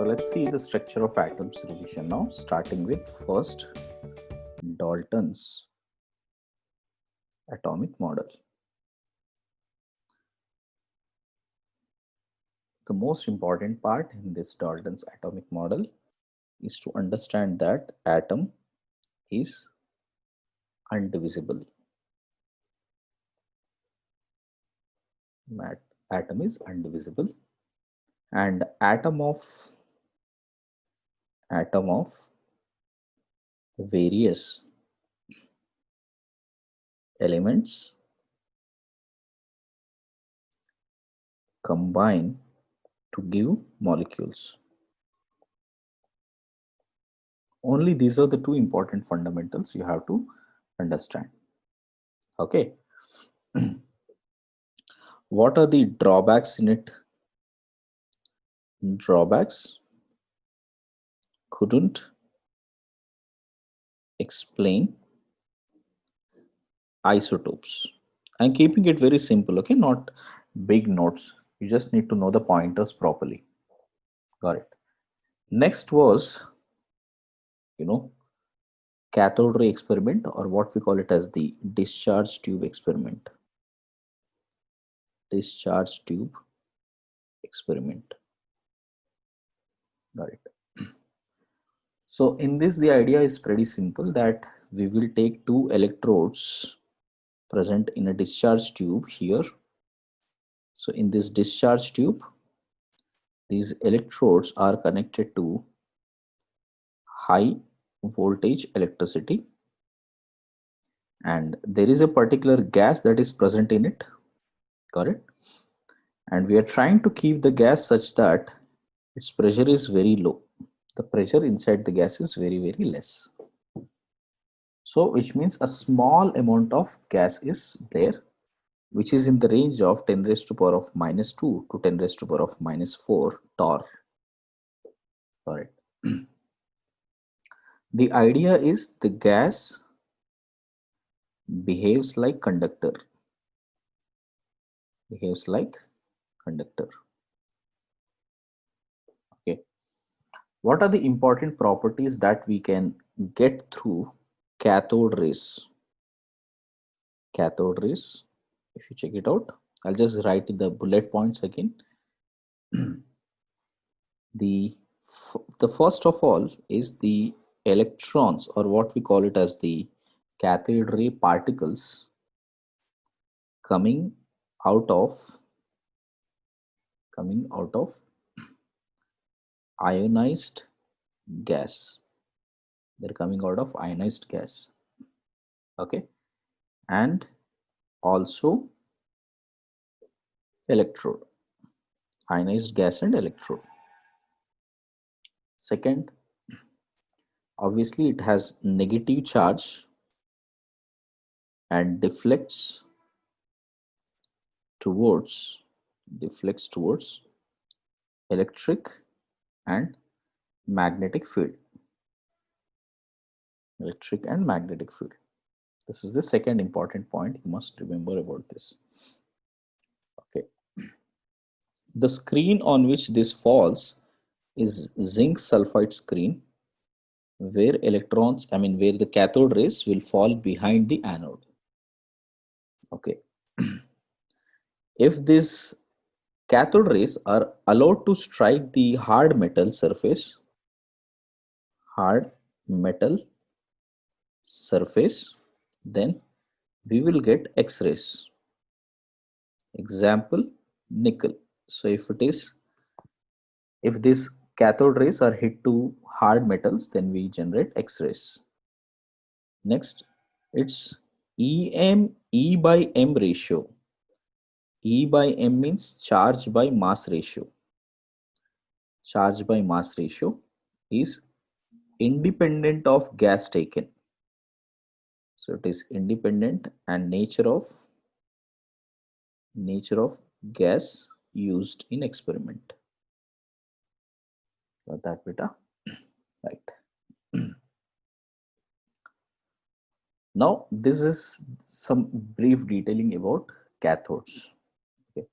So let's see the structure of atoms revision now, starting with first Dalton's atomic model. The most important part in this Dalton's atomic model is to understand that atom is undivisible. Atom is undivisible, and atom of various elements combine to give molecules. Only these are the two important fundamentals you have to understand. Okay. What are the drawbacks in it? Drawbacks: couldn't explain isotopes. I'm keeping it very simple, okay? Not big notes. You just need to know the pointers properly. Got it. Next was, cathode ray experiment, or what we call it as the discharge tube experiment. Discharge tube experiment. Got it. So in this, the idea is pretty simple, that we will take two electrodes present in a discharge tube here. So in this discharge tube, these electrodes are connected to high voltage electricity, and there is a particular gas that is present in it. Got it? And we are trying to keep the gas such that its pressure is very low. The pressure inside the gas is very, very less. So which means a small amount of gas is there, which is in the range of 10 raised to power of -2 to 10 raised to power of -4 torr. All right. The idea is the gas behaves like conductor. Behaves like conductor. Okay. What are the important properties that we can get through cathode rays? Cathode rays, if you check it out, I'll just write in the bullet points again. The first of all is the electrons, or what we call it as the cathode ray particles, coming out of ionized gas. They're coming out of ionized gas. Okay. And also electrode, ionized gas and electrode. Second, obviously it has negative charge and deflects towards electric and magnetic field. Electric and magnetic field. This is the second important point you must remember about this. Okay. The screen on which this falls is zinc sulfide screen, where where the cathode rays will fall behind the anode. Okay. If these cathode rays are allowed to strike the hard metal surface, then we will get X-rays. Example, nickel. So if these cathode rays are hit to hard metals, then we generate X-rays. Next, it's E by M ratio. E by M means charge by mass ratio. Charge by mass ratio is independent of gas taken. So it is independent, and nature of gas used in experiment. Got that, beta? Right. Now this is some brief detailing about cathodes. Okay.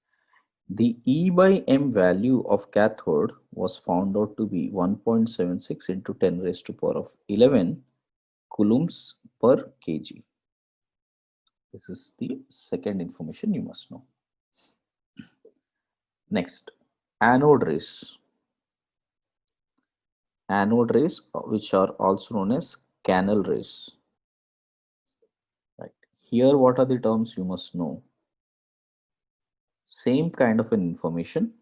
The E by M value of cathode was found out to be 1.76 into 10 raised to power of 11 coulombs per kg. This is the second information you must know. Next, anode rays. Anode rays, which are also known as canal rays. Right. Here, what are the terms you must know? Same kind of an information,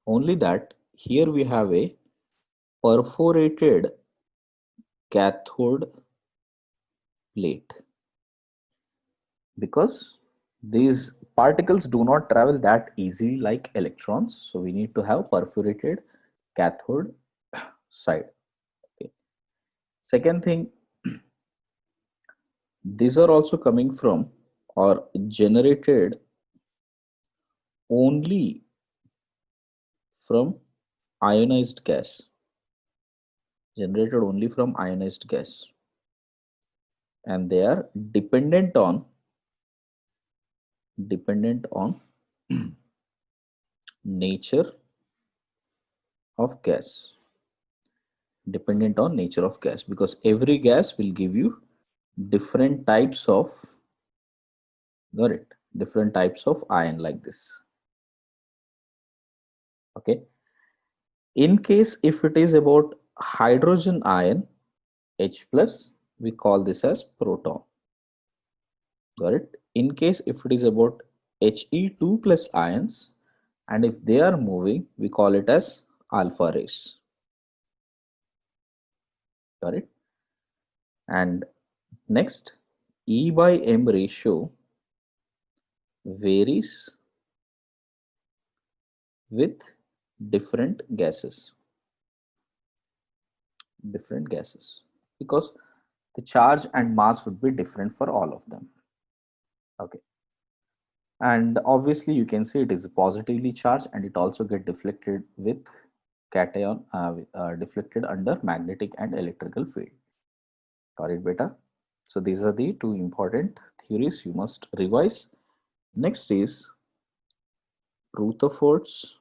only that here we have a perforated cathode plate, because these particles do not travel that easily like electrons, so we need to have perforated cathode side. Okay. Second thing, these are also coming from or generated only from ionized gas, and they are dependent on nature of gas, because every gas will give you different types of, got it, different types of ion like this. Okay. In case if it is about hydrogen ion H plus, we call this as proton. Got it? In case if it is about He2 plus ions, and if they are moving, we call it as alpha rays. Got it? And next, E by M ratio varies with different gases, because the charge and mass would be different for all of them. Okay. And obviously you can see it is positively charged, and it also get deflected with cation, deflected under magnetic and electrical field. Got it, beta? So these are the two important theories you must revise. Next is Rutherford's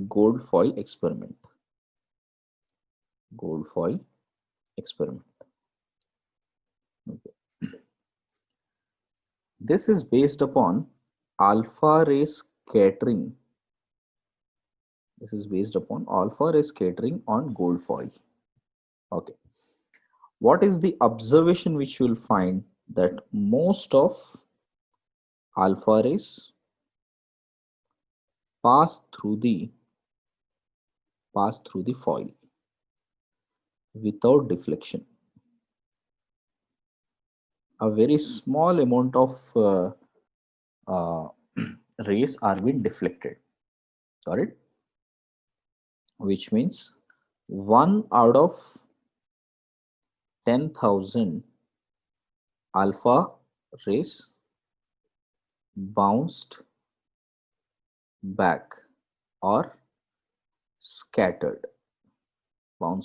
gold foil experiment. Okay. This is based upon alpha ray scattering. On gold foil. Okay. What is the observation which you will find? That most of alpha rays pass through the foil without deflection. A very small amount of rays are being deflected. Got it? Which means 1 out of 10,000 alpha rays bounced back or scattered. Got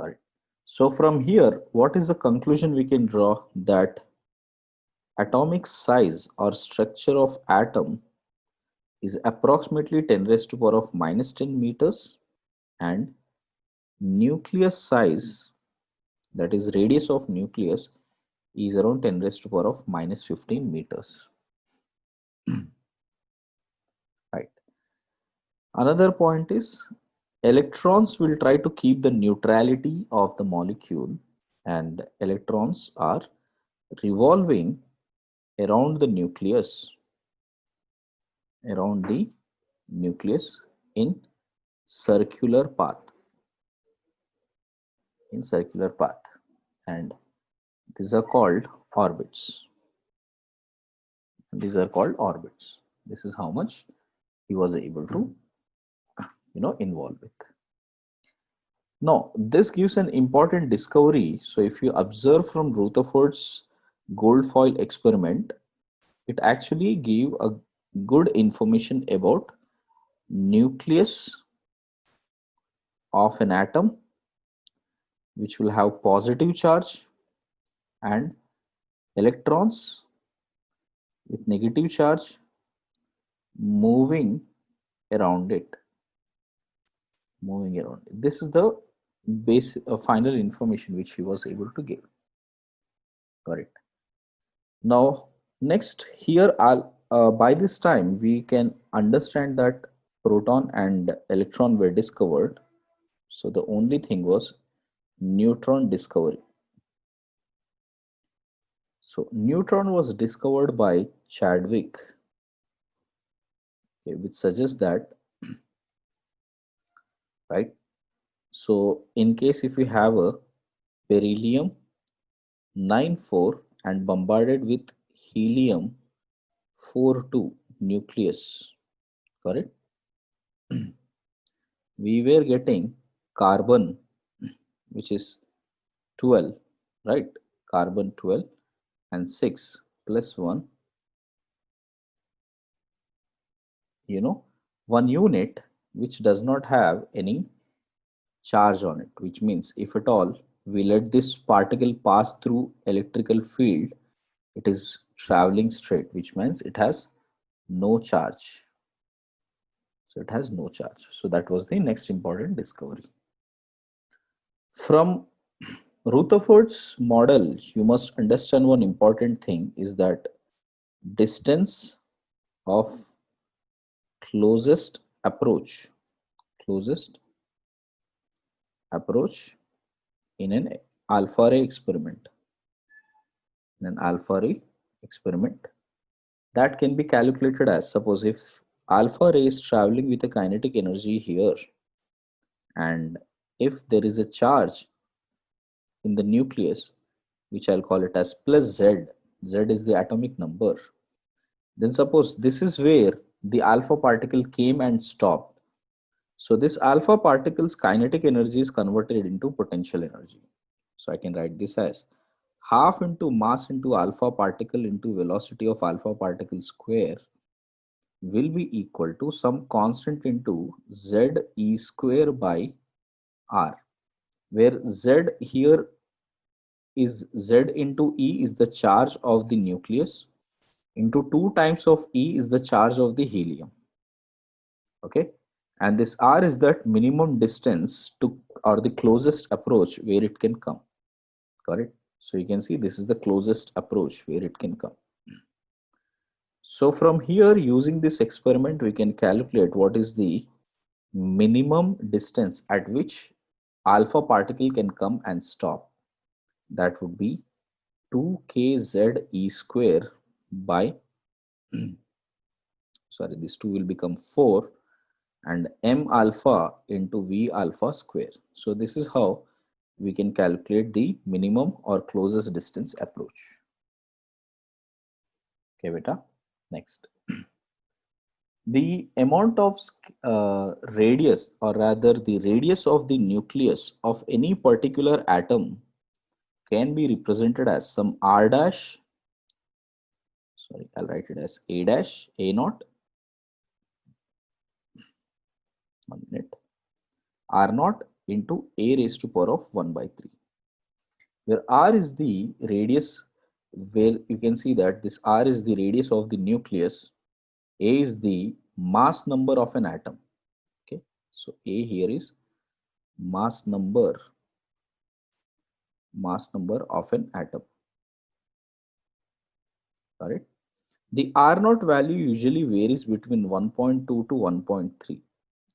it. So from here, what is the conclusion we can draw? That atomic size or structure of atom is approximately 10 raised to power of minus 10 meters, and nucleus size, that is radius of nucleus, is around 10 raised to power of minus 15 meters. Right. Another point is electrons will try to keep the neutrality of the molecule, and electrons are revolving around the nucleus in circular path, and these are called orbits. This is how much he was able to involve with. Now this gives an important discovery. So if you observe from Rutherford's gold foil experiment, it actually gave a good information about nucleus of an atom, which will have positive charge, and electrons with negative charge moving around it. This is the base final information which he was able to give. Correct. Now, next here, by this time we can understand that proton and electron were discovered. So the only thing was neutron discovery. So neutron was discovered by Chadwick, okay, which suggests that, right? So in case if we have a beryllium 9-4 and bombarded with helium 4-2 nucleus, correct? We were getting carbon, which is 12, right? Carbon 12 and 6 plus 1, one unit which does not have any charge on it, which means if at all we let this particle pass through electrical field, it is traveling straight, which means it has no charge. So it has no charge. So that was the next important discovery. From Rutherford's model, you must understand one important thing is that distance of closest approach in an alpha ray experiment. That can be calculated as, suppose if alpha ray is traveling with a kinetic energy here, and if there is a charge in the nucleus, which I'll call it as plus Z, Z is the atomic number, then suppose this is where the alpha particle came and stopped. So this alpha particle's kinetic energy is converted into potential energy. So I can write this as half into mass into alpha particle into velocity of alpha particle square will be equal to some constant into Z E square by R, where Z here is Z into E is the charge of the nucleus into 2 times of E is the charge of the helium. Okay, and this R is that minimum distance to, or the closest approach where it can come. Correct. So you can see this is the closest approach where it can come. So from here, using this experiment, we can calculate what is the minimum distance at which alpha particle can come and stop. That would be 2kz e square by sorry, this 2 will become 4 and m alpha into v alpha square. So this is how we can calculate the minimum or closest distance approach. Okay, beta. Next. The amount of radius, or rather the radius of the nucleus of any particular atom can be represented as some r dash, sorry, I'll write it as a dash, a naught, 1 minute, r naught into a raised to power of 1 by 3, where r is the radius, where you can see that this r is the radius of the nucleus, a is the mass number of an atom. Okay, so a here is mass number of an atom. Correct. The R naught value usually varies between 1.2 to 1.3.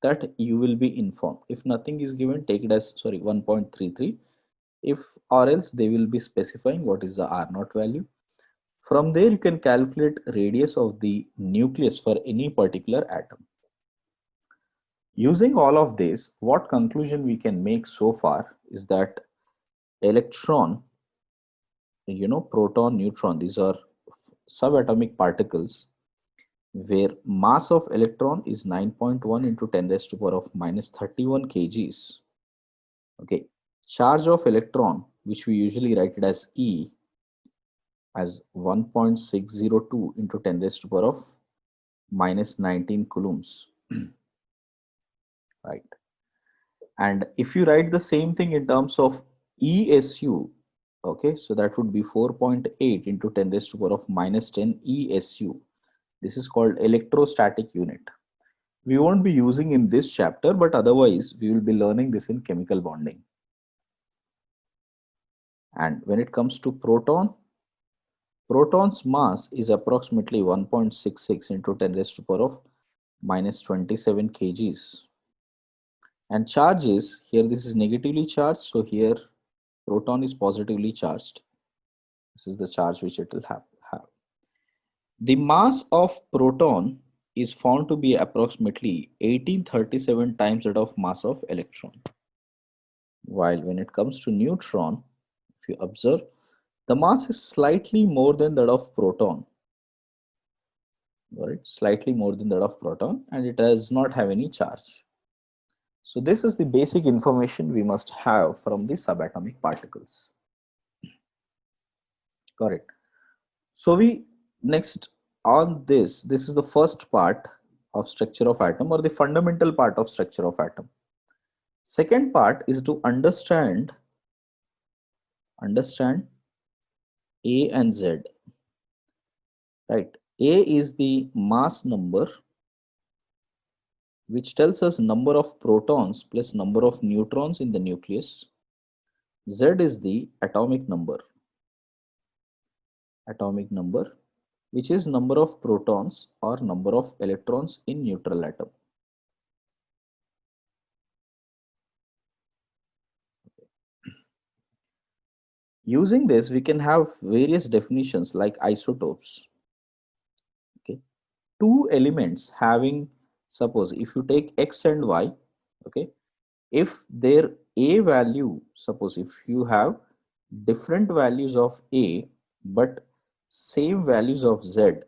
That you will be informed. If nothing is given, take it as 1.33. If or else they will be specifying what is the R naught value. From there, you can calculate radius of the nucleus for any particular atom. Using all of this, what conclusion we can make so far is that electron, proton, neutron, these are subatomic particles where mass of electron is 9.1 into 10 raised to power of minus 31 kgs. Okay, charge of electron, which we usually write it as E, as 1.602 into 10 raised to power of minus 19 coulombs. Right. And if you write the same thing in terms of ESU, Okay, so that would be 4.8 into 10 raised to the power of minus 10 ESU. This is called electrostatic unit. We won't be using in this chapter, but otherwise we will be learning this in chemical bonding. And when it comes to proton's mass is approximately 1.66 into 10 raised to the power of minus 27 kgs. And charge is, here this is negatively charged, so here proton is positively charged. This is the charge which it will have. The mass of proton is found to be approximately 1837 times that of mass of electron. While when it comes to neutron, if you observe, the mass is slightly more than that of proton. Right? Slightly more than that of proton, and it does not have any charge. So this is the basic information we must have from the subatomic particles. Correct. So we next on this is the first part of structure of atom, or the fundamental part of structure of atom. Second part is to understand A and Z. Right. A is the mass number, which tells us number of protons plus number of neutrons in the nucleus. Z is the atomic number, which is number of protons or number of electrons in neutral atom. Using this, we can have various definitions like isotopes. Okay, two elements having, suppose if you take X and Y, okay, if their A value, suppose if you have different values of A but same values of Z,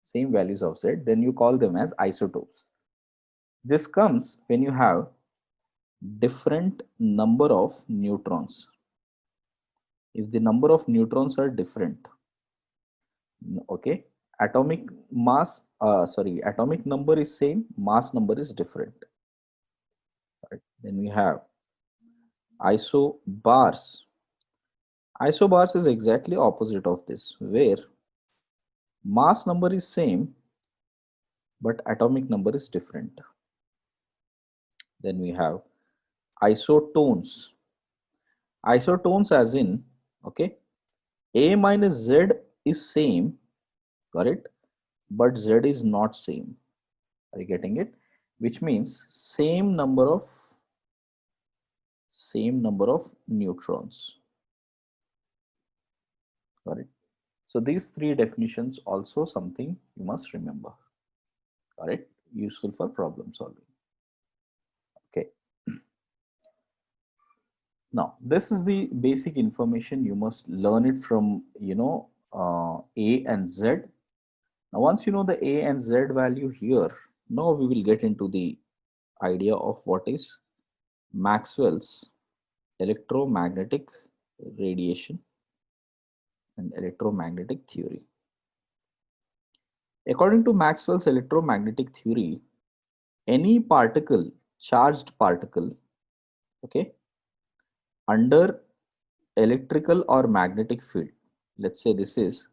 then you call them as isotopes. This comes when you have different number of neutrons. If the number of neutrons are different, okay, atomic number is same, mass number is different. Right. Then we have isobars. Isobars is exactly opposite of this, where mass number is same but atomic number is different. Then we have isotones. Isotones as in, okay, A minus Z is same, correct, but Z is not same. Are you getting it? Which means same number of neutrons. Correct. So these three definitions also something you must remember. Correct. Useful for problem solving. Okay. Now this is the basic information. You must learn it from A and Z. Now once you know the A and Z value here, now we will get into the idea of what is Maxwell's electromagnetic radiation and electromagnetic theory. According to Maxwell's electromagnetic theory, any particle, charged particle, okay, under electrical or magnetic field, let's say this is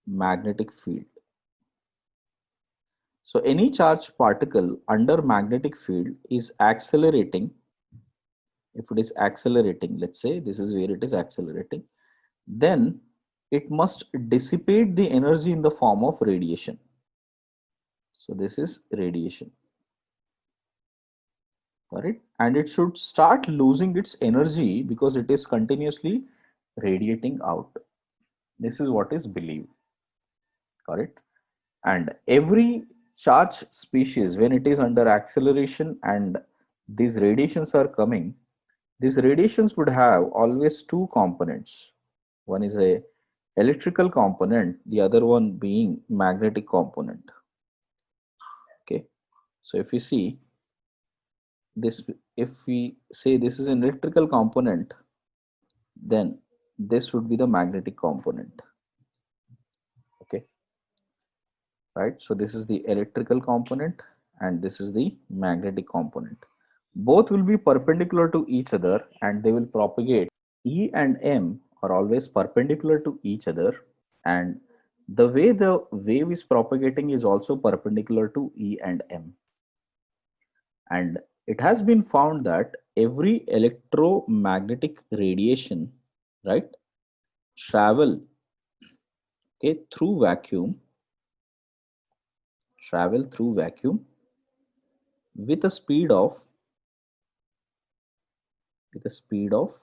magnetic field. So any charged particle under magnetic field is accelerating. If it is accelerating, let's say this is where it is accelerating, then it must dissipate the energy in the form of radiation. So this is radiation. Correct, and it should start losing its energy because it is continuously radiating out. This is what is believed. Correct, and every charged species, when it is under acceleration and these radiations are coming, these radiations would have always two components. One is a electrical component, the other one being magnetic component. Okay, so if you see this, if we say this is an electrical component, then this would be the magnetic component. Okay, right, so this is the electrical component and this is the magnetic component. Both will be perpendicular to each other and they will propagate. E and M are always perpendicular to each other, and the way the wave is propagating is also perpendicular to E and M. And it has been found that every electromagnetic radiation, right, travel, okay, travel through vacuum with a speed of with a speed of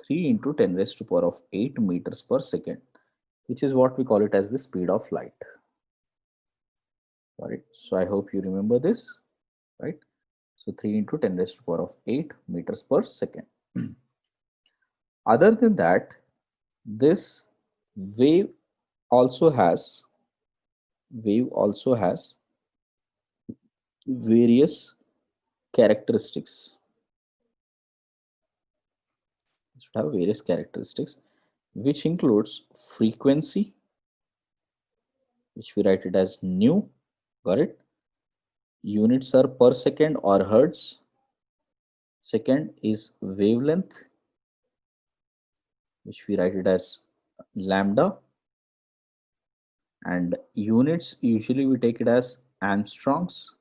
3 into 10 raised to power of 8 meters per second, which is what we call it as the speed of light. All right, so I hope you remember this, right? So 3 into 10 raised to power of 8 meters per second. Other than that, this wave also has various characteristics. It should have various characteristics, which includes frequency, which we write it as nu. Got it? Units are per second or hertz. Second is wavelength, which we write it as lambda, and units usually we take it as Armstrongs,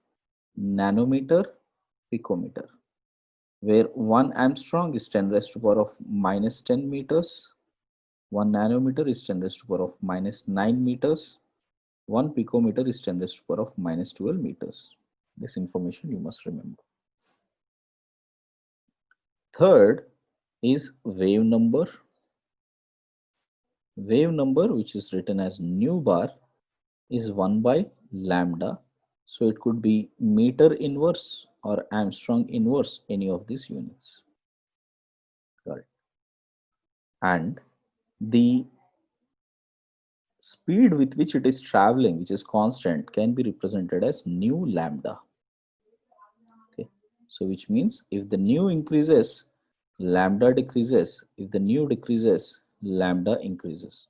nanometer, picometer, where 1 Armstrong is 10 raised to power of minus 10 meters, 1 nanometer is 10 raised to power of minus 9 meters, 1 picometer is 10 raised to power of minus 12 meters. This information you must remember. Third is wave number. Wave number, which is written as nu bar, is 1 by lambda. So it could be meter inverse or Armstrong inverse, any of these units. Got it. And the speed with which it is traveling, which is constant, can be represented as nu lambda. Okay. So which means if the nu increases, lambda decreases. If the nu decreases, lambda increases,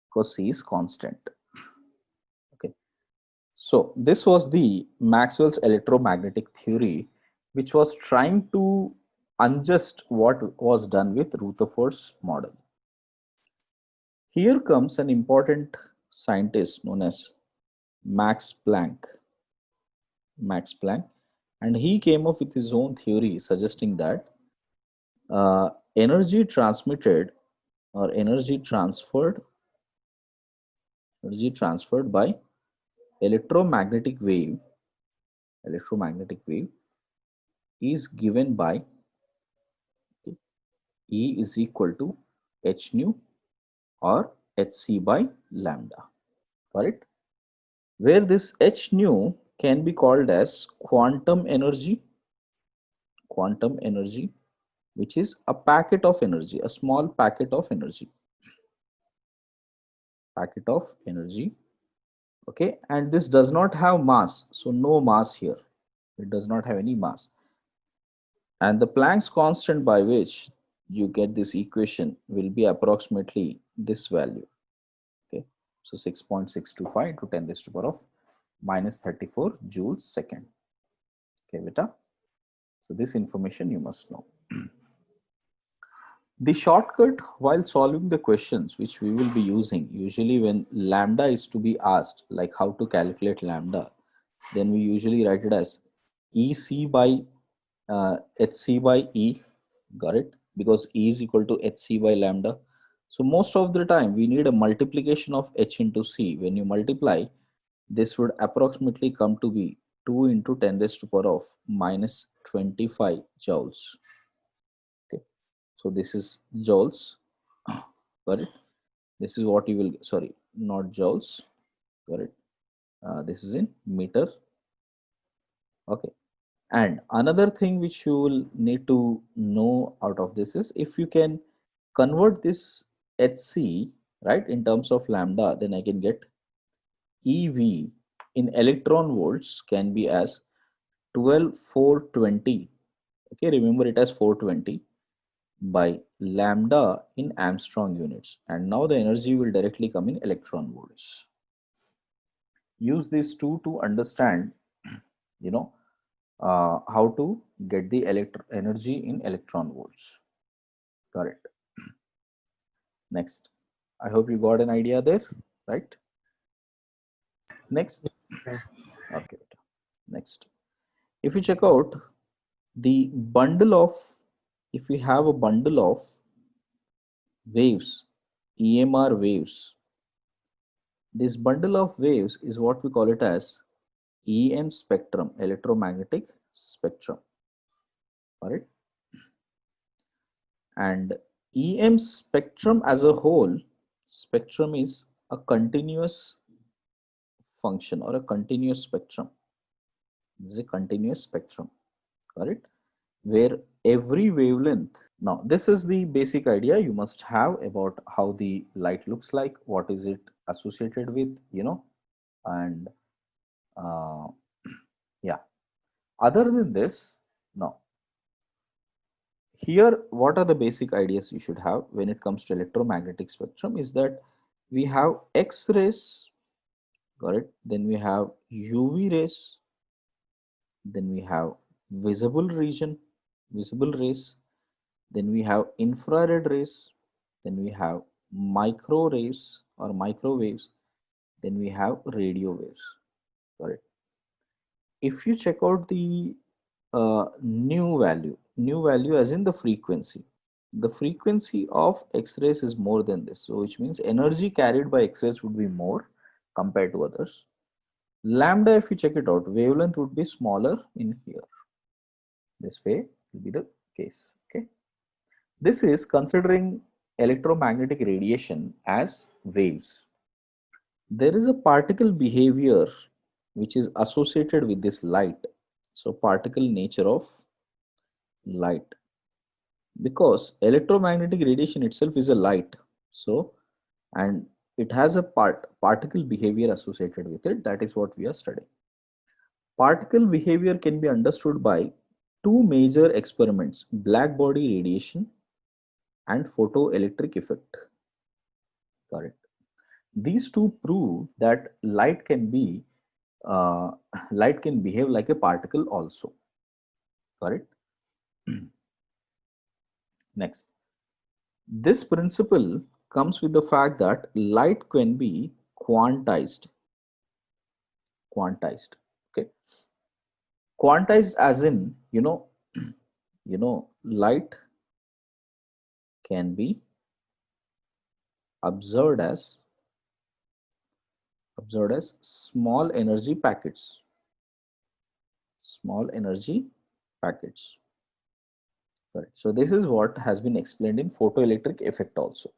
because C is constant. Okay. So this was the Maxwell's electromagnetic theory, which was trying to unjust what was done with Rutherford's model. Here comes an important scientist known as Max Planck. Max Planck, and he came up with his own theory suggesting that energy transmitted or energy transferred by electromagnetic wave is given by, okay, E is equal to h nu or hc by lambda. Got it? Where this h nu can be called as quantum energy, which is a packet of energy, a small packet of energy. Okay, and this does not have mass, so no mass here. It does not have any mass. And the Planck's constant by which you get this equation will be approximately this value. Okay, so 6.625 into 10 raised to the power of minus 34 joules second. Okay, beta. So this information you must know. The shortcut while solving the questions which we will be using, usually when lambda is to be asked, like how to calculate lambda, then we usually write it as EC by HC by E. Got it? Because E is equal to HC by lambda. So most of the time we need a multiplication of H into C. When you multiply, this would approximately come to be 2 into 10 raised to the power of minus 25 joules. Okay. So this is joules. Got it? This is what you will, sorry, not joules. Got it? This is in meter. Okay. And another thing which you will need to know out of this is, if you can convert this HC, right, in terms of lambda, then I can get EV in electron volts can be as 12,420. Okay, remember it as 420 by lambda in Armstrong units. And now the energy will directly come in electron volts. Use these two to understand, you know, how to get the energy in electron volts. Got it? Next, I hope you got an idea there, right? Next, okay, next. If you check out the bundle of, if we have a bundle of waves, EMR waves, this bundle of waves is what we call it as EM spectrum, electromagnetic spectrum. All right. And EM spectrum as a whole, spectrum is a continuous function or a continuous spectrum. This is a continuous spectrum, correct? Where every wavelength, now this is the basic idea you must have about how the light looks like, what is it associated with, and uh, yeah. Other than this, now here, what are the basic ideas you should have when it comes to electromagnetic spectrum is that we have X-rays, correct? Then we have UV rays, then we have visible region, visible rays, then we have infrared rays, then we have micro rays or microwaves, then we have radio waves, correct? If you check out the new value as in the frequency of X-rays is more than this, so which means energy carried by X-rays would be more compared to others. Lambda, if you check it out, wavelength would be smaller in here. This way will be the case. Okay, this is considering electromagnetic radiation as waves. There is a particle behavior which is associated with this light. So particle nature of light, because electromagnetic radiation itself is a light, so, and it has a particle behavior associated with it. That is what we are studying. Particle behavior can be understood by two major experiments: black body radiation and photoelectric effect, correct? These two prove that uh, light can behave like a particle also, correct? Next, this principle comes with the fact that light can be quantized, okay? Quantized as in, light can be observed as small energy packets, small energy packets, correct? So this is what has been explained in photoelectric effect also.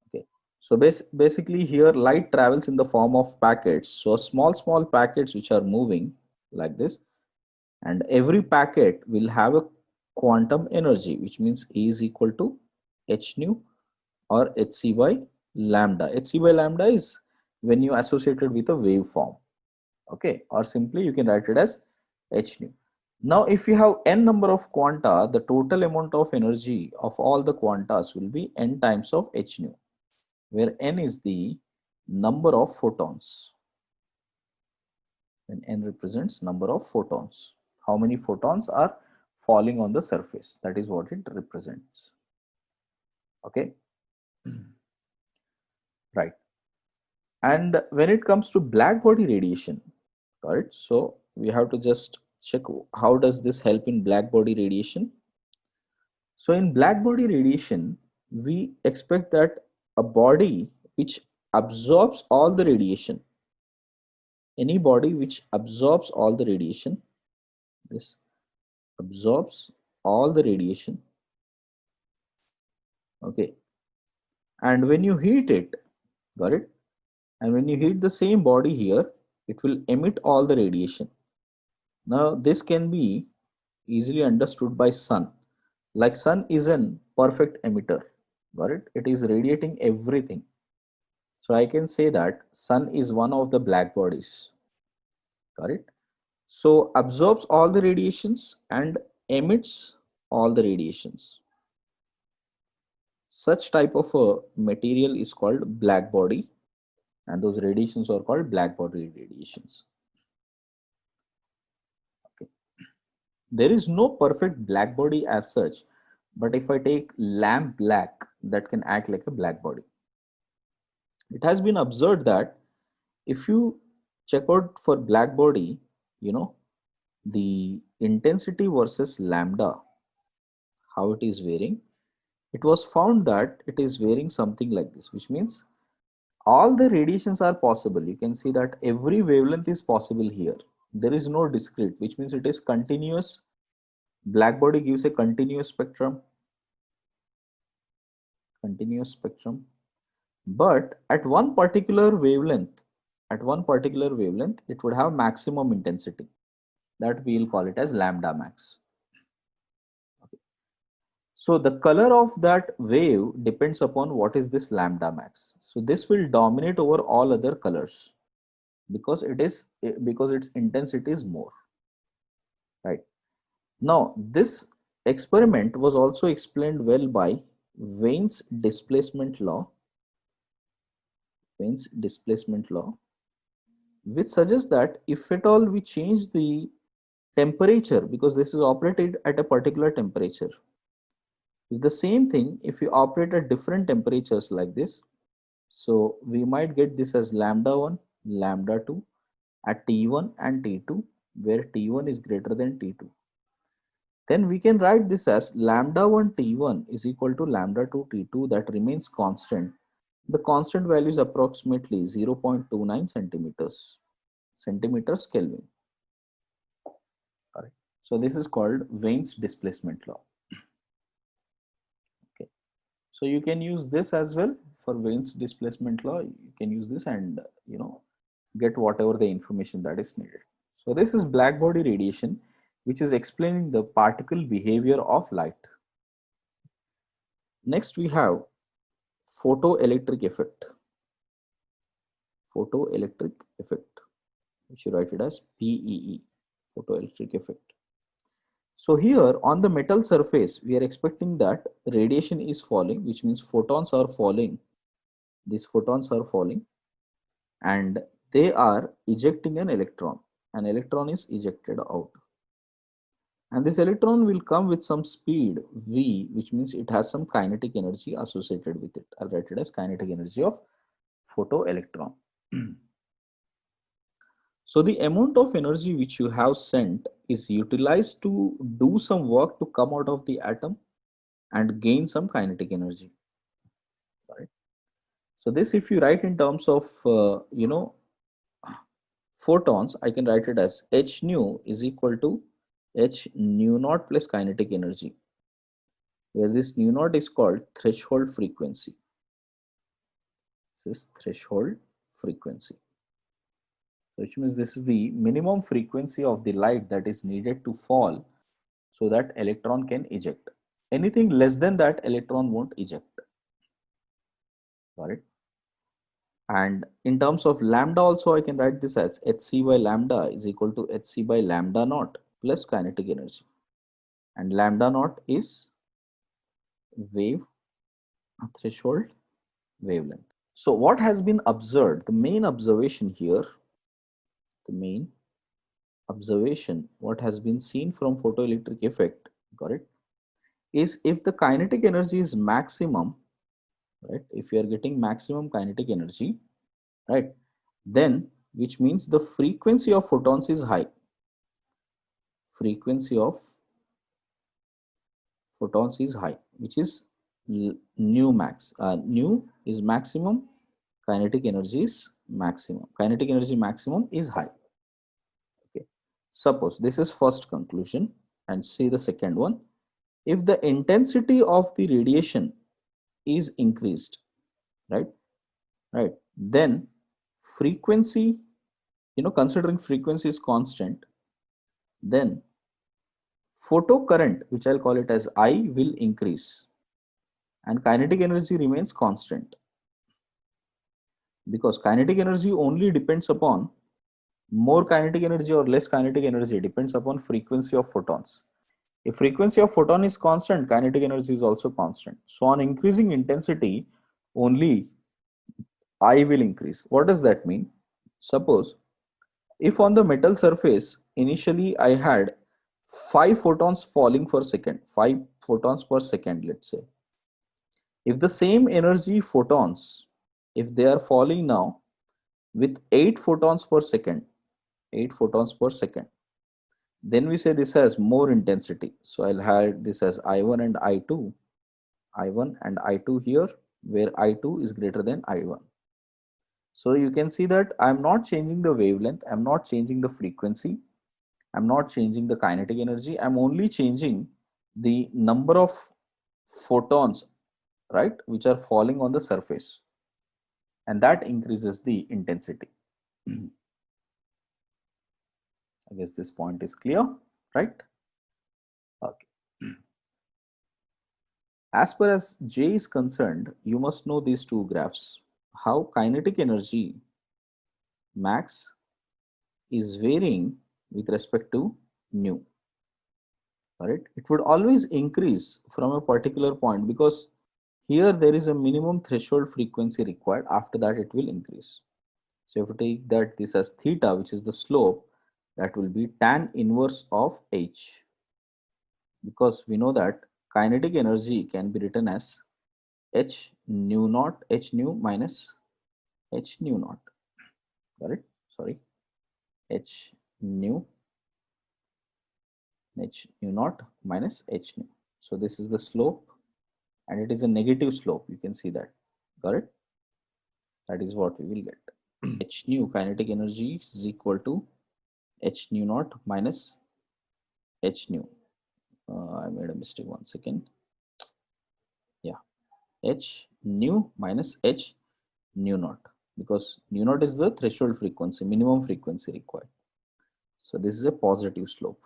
Okay, so basically here light travels in the form of packets, so small packets which are moving like this, and every packet will have a quantum energy, which means E is equal to h nu or hc by lambda. Hc by lambda is when you associate it with a waveform, okay, or simply you can write it as h nu. Now if you have n number of quanta, the total amount of energy of all the quantas will be n times of h nu, where n is the number of photons, and n represents number of photons. How many photons are falling on the surface, that is what it represents. Okay, right. And when it comes to black body radiation, correct, so we have to just check how does this help in black body radiation. So in black body radiation, we expect that a body which absorbs all the radiation, any body which absorbs all the radiation, this absorbs all the radiation, okay, and when you heat it, got it, and when you heat the same body here, it will emit all the radiation. Now this can be easily understood by sun, like sun is an perfect emitter, got it, it is radiating everything. So I can say that sun is one of the black bodies, got it? So absorbs all the radiations and emits all the radiations. Such type of a material is called black body, and those radiations are called black body radiations. Okay. There is no perfect black body as such, But if I take lamp black, that can act like a black body. It has been observed that if you check out for black body, you know, the intensity versus lambda, how it is varying, it was found that it is varying something like this, which means all the radiations are possible. You can see that every wavelength is possible here. There is no discrete, which means it is continuous. Black body gives a continuous spectrum, but at one particular wavelength, it would have maximum intensity, that we will call it as lambda max. Okay. So the color of that wave depends upon what is this lambda max. So this will dominate over all other colors because its intensity is more, right? Now this experiment was also explained well by Wein's displacement law, which suggests that if at all we change the temperature, because this is operated at a particular temperature, if the same thing, if we operate at different temperatures like this, so we might get this as lambda 1, lambda 2 at T1 and T2, where T1 is greater than T2. Then we can write this as lambda 1 T1 is equal to lambda 2 T2, that remains constant. The constant value is approximately 0.29 centimeters Kelvin. Correct. So this is called Wein's displacement law. Okay. So you can use this as well for Wein's displacement law. You can use this and get whatever the information that is needed. So this is black body radiation, which is explaining the particle behavior of light. Next we have photoelectric effect. Photoelectric effect, which you write it as PEE, photoelectric effect. So here on the metal surface, we are expecting that radiation is falling, which means photons are falling. These photons are falling and they are ejecting an electron. An electron is ejected out. And this electron will come with some speed v, which means it has some kinetic energy associated with it. I'll write it as kinetic energy of photoelectron. So the amount of energy which you have sent is utilized to do some work to come out of the atom and gain some kinetic energy. Right? So this, if you write in terms of photons, I can write it as h nu is equal to h nu naught plus kinetic energy, where this nu naught is called threshold frequency. This is threshold frequency. So which means this is the minimum frequency of the light that is needed to fall so that electron can eject. Anything less than that, electron won't eject. Got it? And in terms of lambda also, I can write this as hc by lambda is equal to hc by lambda naught plus kinetic energy. And lambda naught is wave threshold wavelength. So what has been observed? The main observation here, what has been seen from photoelectric effect, got it, is if the kinetic energy is maximum, right, if you are getting maximum kinetic energy, right, then which means the frequency of photons is high. Frequency of photons is high, which is nu max. Nu is maximum, kinetic energy is maximum. Kinetic energy maximum is high. Okay. Suppose this is first conclusion, and see the second one. If the intensity of the radiation is increased, right, then frequency, considering frequency is constant, then photocurrent, which I'll call it as I, will increase and kinetic energy remains constant, because kinetic energy only depends upon more kinetic energy or less kinetic energy depends upon frequency of photons. If frequency of photon is constant, kinetic energy is also constant. So on increasing intensity, only I will increase. What does that mean? Suppose if on the metal surface initially I had 5 photons falling per second, 5 photons per second, let's say. If the same energy photons, if they are falling now with 8 photons per second, 8 photons per second, then we say this has more intensity. So I'll have this as I1 and I2, I1 and I2 here, where I2 is greater than I1. So you can see that I'm not changing the wavelength, I'm not changing the frequency, I'm not changing the kinetic energy, I'm only changing the number of photons, right, which are falling on the surface, and that increases the intensity. I guess this point is clear, right? Okay. As far as J is concerned, you must know these two graphs. How kinetic energy max is varying with respect to nu. Right? It would always increase from a particular point because here there is a minimum threshold frequency required. After that, it will increase. So if you take that this as theta, which is the slope, that will be tan inverse of h, because we know that kinetic energy can be written as h nu naught, h nu minus h nu naught. Got it? Sorry, h nu naught minus h nu. So this is the slope, and it is a negative slope. You can see that. Got it? That is what we will get. H nu kinetic energy is equal to h nu naught minus h nu. I made a mistake. 1 second. Yeah, h nu minus h nu naught, because nu naught is the threshold frequency, minimum frequency required. So this is a positive slope,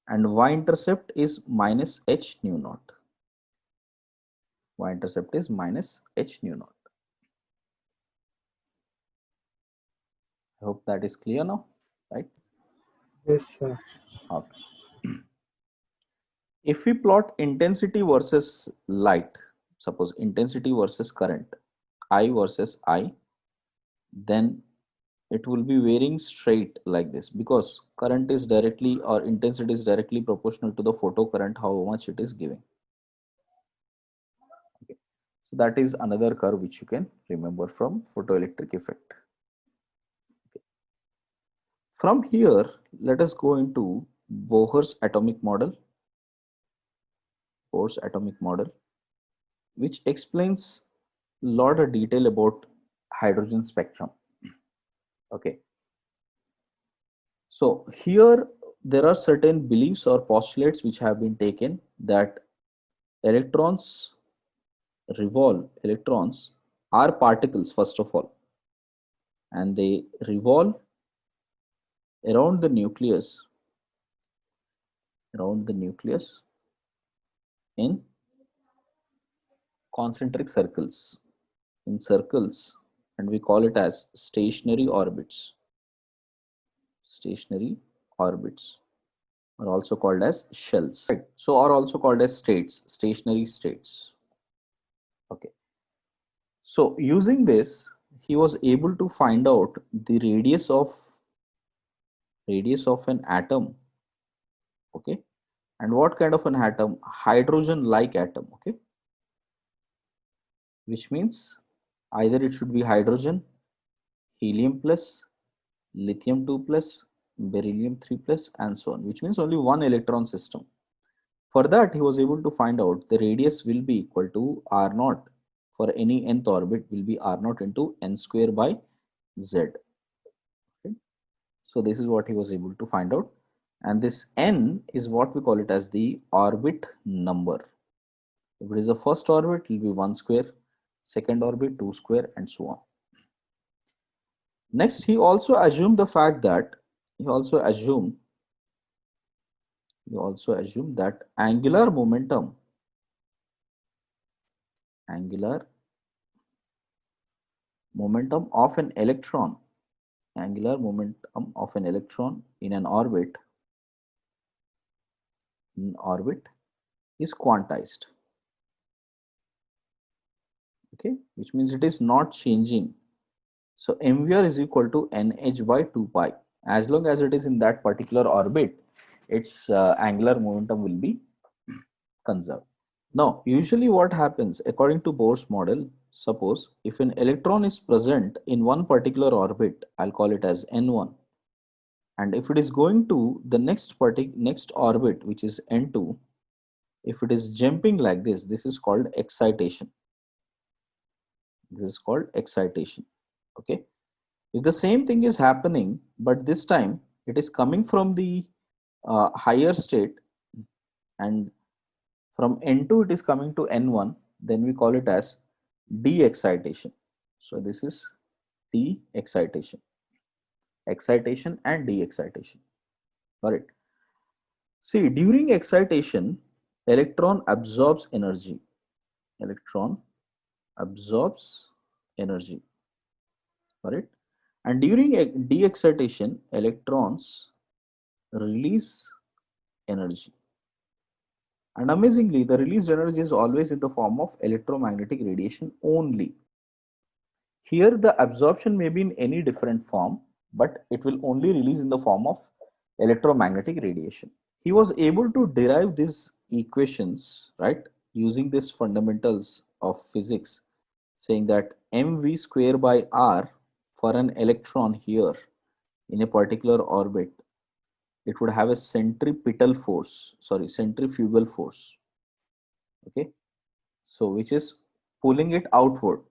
and y-intercept is minus h nu naught. Y-intercept is minus h nu naught. I hope that is clear now, right? Yes, sir. Okay. If we plot intensity versus light, suppose intensity versus current, I versus I, then it will be varying straight like this, because current is directly, or intensity is directly proportional to the photo current, how much it is giving. Okay. So that is another curve which you can remember from photoelectric effect. Okay. From here, let us go into Bohr's atomic model. Bohr's atomic model, which explains a lot of detail about hydrogen spectrum. Okay. So here there are certain beliefs or postulates which have been taken that electrons electrons are particles first of all, and they revolve around the nucleus, in concentric circles, and we call it as stationary orbits. Stationary orbits are also called as shells, right? So are also called as states, stationary states. Okay. So using this, he was able to find out the radius of an atom. Okay. And what kind of an atom? Hydrogen like atom. Okay. Which means either it should be hydrogen, helium plus, lithium 2 plus, beryllium 3 plus, and so on, which means only one electron system. For that, he was able to find out the radius will be equal to r naught. For any nth orbit will be r naught into n square by z. Okay. So this is what he was able to find out, and this n is what we call it as the orbit number. If it is the first orbit, it will be 1 square, second orbit 2 square, and so on. Next, he also assumed the fact that that angular momentum of an electron, in an orbit is quantized. Okay, which means it is not changing. So mvr is equal to nh by 2 pi. As long as it is in that particular orbit, its angular momentum will be conserved. Now, usually what happens according to Bohr's model, suppose if an electron is present in one particular orbit, I'll call it as N1, and if it is going to the next orbit, which is N2, if it is jumping like this is called excitation. This is called excitation. Okay. If the same thing is happening, but this time it is coming from the higher state, and from N2 it is coming to N1, then we call it as de-excitation. So this is de-excitation, excitation and de-excitation. Got it? See, during excitation, electron absorbs energy. Electron absorbs energy. Got it? And during de-excitation, electrons release energy. And amazingly, the released energy is always in the form of electromagnetic radiation only. Here, the absorption may be in any different form, but it will only release in the form of electromagnetic radiation. He was able to derive these equations, right, using these fundamentals of physics, saying that mv square by r for an electron here in a particular orbit, it would have a centripetal force, sorry, centrifugal force. Okay, so which is pulling it outward.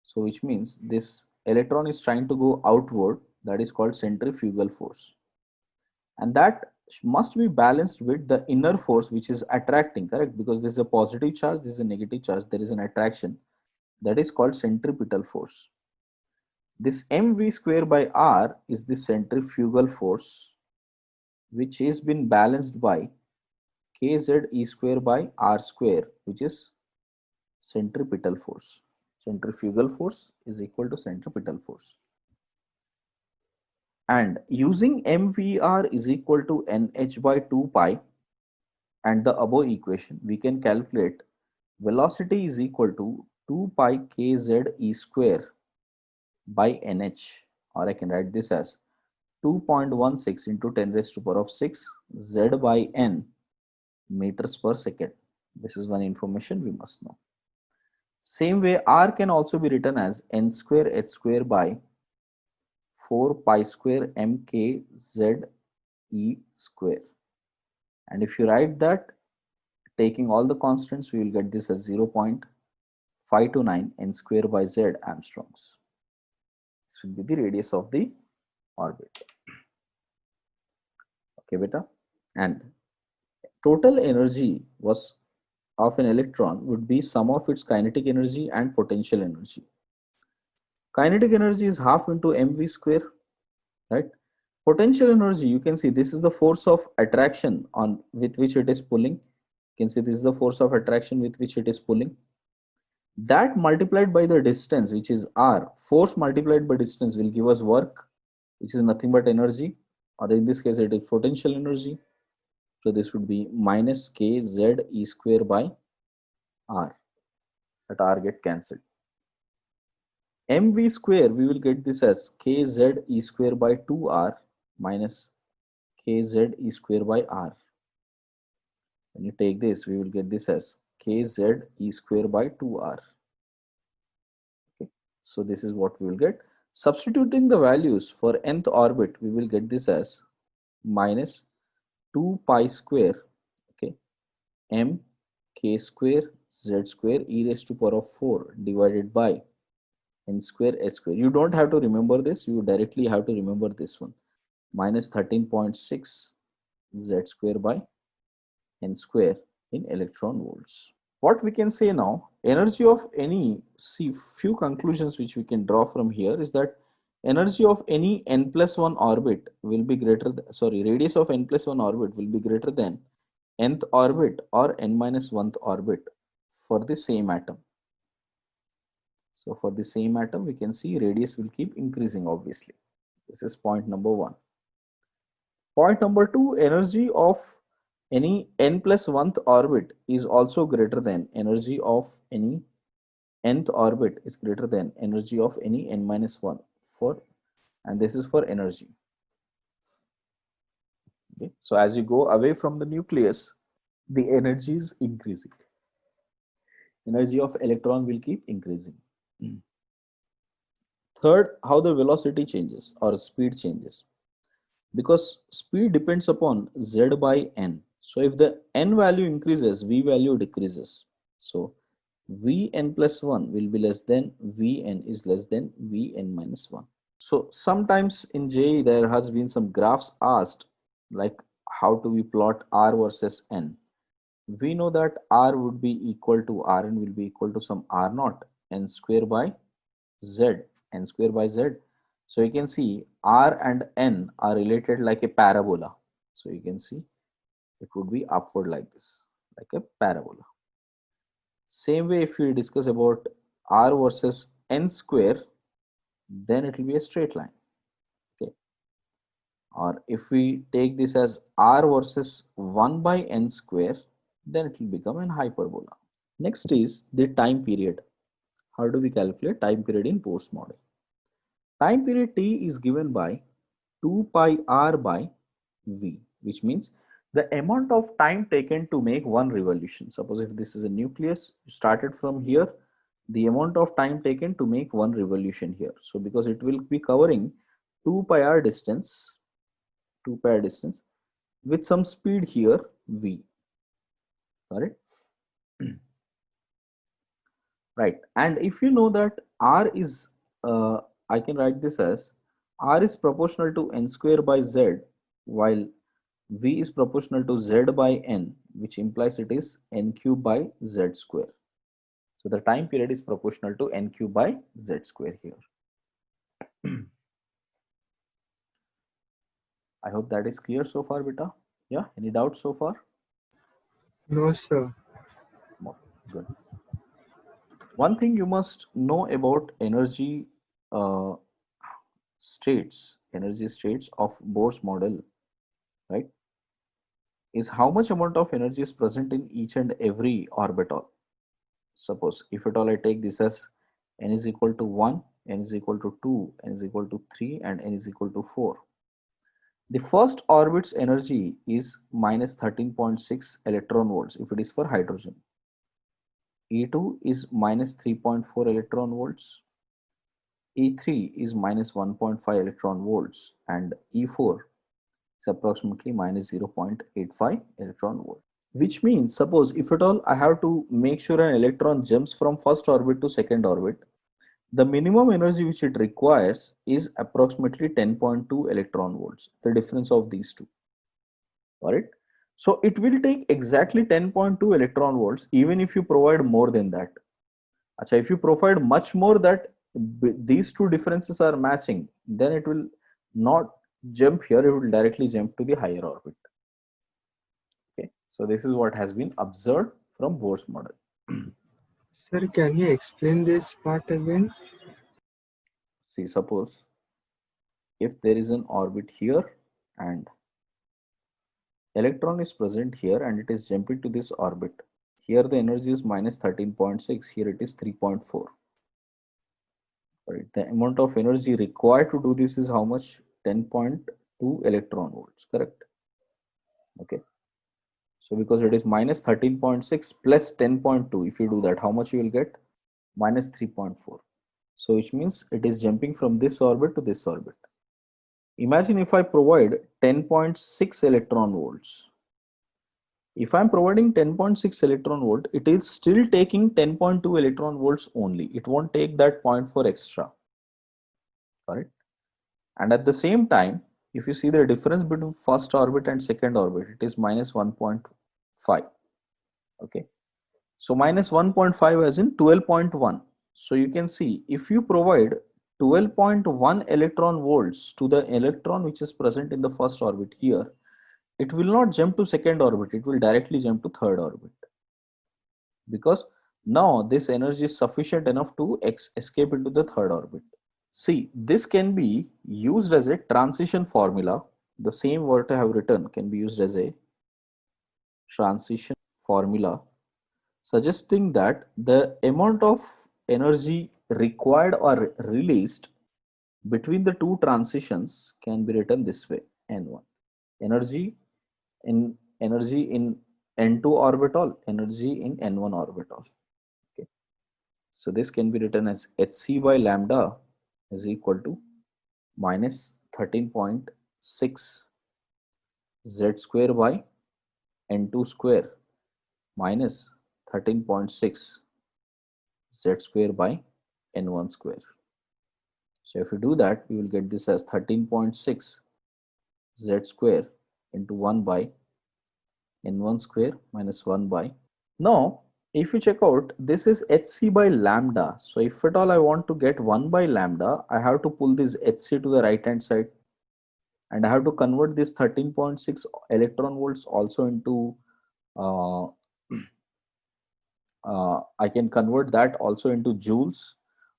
So which means this electron is trying to go outward, that is called centrifugal force. And that must be balanced with the inner force which is attracting, correct? Because this is a positive charge, this is a negative charge, there is an attraction, that is called centripetal force. This mv square by r is the centrifugal force which has been balanced by kz e square by r square, which is centripetal force. Centrifugal force is equal to centripetal force. And using mvr is equal to nh by 2 pi and the above equation, we can calculate velocity is equal to 2 pi kz e square by nh, or I can write this as 2.16 into 10 raised to power of 6 z by n meters per second. This is one information we must know. Same way, r can also be written as n square h square by 4 pi square mk z e square. And if you write that, taking all the constants, we will get this as 0.529 n square by z Armstrongs. This will be the radius of the orbit. Okay, beta. And total energy was of an electron would be sum of its kinetic energy and potential energy. Kinetic energy is half into mv square, right? Potential energy, you can see this is the force of attraction on with which it is pulling. You can see this is the force of attraction with which it is pulling. That multiplied by the distance, which is r, force multiplied by distance will give us work, which is nothing but energy, or in this case it is potential energy. So this would be minus kz e square by r. That r get cancelled. mv square, we will get this as kz e square by 2r minus kz e square by r. When you take this, we will get this as kz e square by 2r. Okay. So this is what we will get. Substituting the values for nth orbit, we will get this as minus 2 pi square, okay, m k square z square e raised to power of 4 divided by n square h square. You don't have to remember this, you directly have to remember this one, minus 13.6 z square by n square in electron volts. What we can say now, energy of any, see, few conclusions which we can draw from here is that energy of any n plus 1 orbit will be greater, radius of n plus 1 orbit will be greater than nth orbit or n minus 1th orbit for the same atom. So for the same atom, we can see radius will keep increasing, obviously. This is point number 1. Point number 2, energy of any n plus 1th orbit is also greater than energy of any nth orbit is greater than energy of any n minus 1 for, and this is for energy. Okay, so as you go away from the nucleus, the energy is increasing. Energy of electron will keep increasing. Third, how the velocity changes or speed changes. Because speed depends upon z by n. So if the n value increases, v value decreases. So vn plus 1 will be less than vn is less than vn minus 1. So sometimes in JEE there has been some graphs asked, like how do we plot r versus n. We know that r would be equal to rn will be equal to some r naught n square by z, n square by z. So you can see r and n are related like a parabola. So you can see it would be upward like this, like a parabola. Same way, if we discuss about r versus n square, then it will be a straight line. Okay. Or if we take this as r versus 1 by n square, then it will become an hyperbola. Next is the time period. How do we calculate time period in Bose model? Time period T is given by 2 pi r by v, which means the amount of time taken to make one revolution. Suppose if this is a nucleus, you started from here, the amount of time taken to make one revolution here. So because it will be covering 2 pi r distance, 2 pi r distance with some speed here v, correct? Right. And if you know that r is, I can write this as r is proportional to n square by z, while v is proportional to z by n, which implies it is n cube by z square. So the time period is proportional to n cube by z square here. I hope that is clear so far, beta. Yeah, any doubts so far? No, sir. Good. One thing you must know about energy uh, energy states of Bohr's model, right, is how much amount of energy is present in each and every orbital. Suppose if at all I take this as n is equal to 1, n is equal to 2, n is equal to 3, and n is equal to 4. The first orbit's energy is minus 13.6 electron volts if it is for hydrogen. E2 is minus 3.4 electron volts. E3 is minus 1.5 electron volts, and E4 is approximately minus 0.85 electron volt. Which means, suppose if at all I have to make sure an electron jumps from first orbit to second orbit, the minimum energy which it requires is approximately 10.2 electron volts, the difference of these two. Alright. So it will take exactly 10.2 electron volts even if you provide more than that. Achha, if you provide much more that these two differences are matching, then it will not jump here, it will directly jump to the higher orbit. Okay, so this is what has been observed from Bohr's model. Sir, can you explain this part again? See, suppose if there is an orbit here and electron is present here and it is jumping to this orbit. Here the energy is minus 13.6, here it is 3.4. Right. The amount of energy required to do this is how much? 10.2 electron volts, correct? Okay. So because it is minus 13.6 plus 10.2, if you do that, how much you will get? Minus 3.4. So which means it is jumping from this orbit to this orbit. Imagine if I provide 10.6 electron volts. If I'm providing 10.6 electron volt, it is still taking 10.2 electron volts only. It won't take that 0.4 extra. Correct? And at the same time, if you see the difference between first orbit and second orbit, it is minus 1.5. Okay. So minus 1.5 as in 12.1. So you can see if you provide 12.1 electron volts to the electron which is present in the first orbit here, it will not jump to second orbit, it will directly jump to third orbit. Because now this energy is sufficient enough to escape into the third orbit. See, this can be used as a transition formula. The same word I have written can be used as a transition formula, suggesting that the amount of energy required or released between the two transitions can be written this way: N1. Energy in energy in n2 orbital, energy in n1 orbital. Okay. So this can be written as hc by lambda is equal to minus 13.6 z square by n2 square minus 13.6 z square by n1 square. So if you do that, we will get this as 13.6 z square into 1 by n1 square minus 1 by. Now, if you check out, this is hc by lambda. So if at all I want to get 1 by lambda, I have to pull this hc to the right hand side, and I have to convert this 13.6 electron volts also into uh, I can convert that also into joules,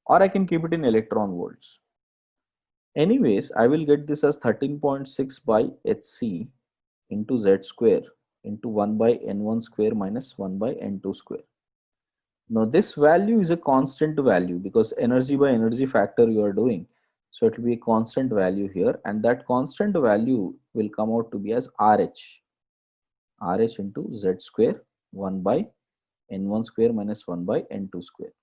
or I can keep it in electron volts. Anyways, I will get this as 13.6 by hc into z square into 1 by n1 square minus 1 by n2 square. Now this value is a constant value because energy by energy factor you are doing. So it will be a constant value here, and that constant value will come out to be as RH. RH into z square 1 by n1 square minus 1 by n2 square.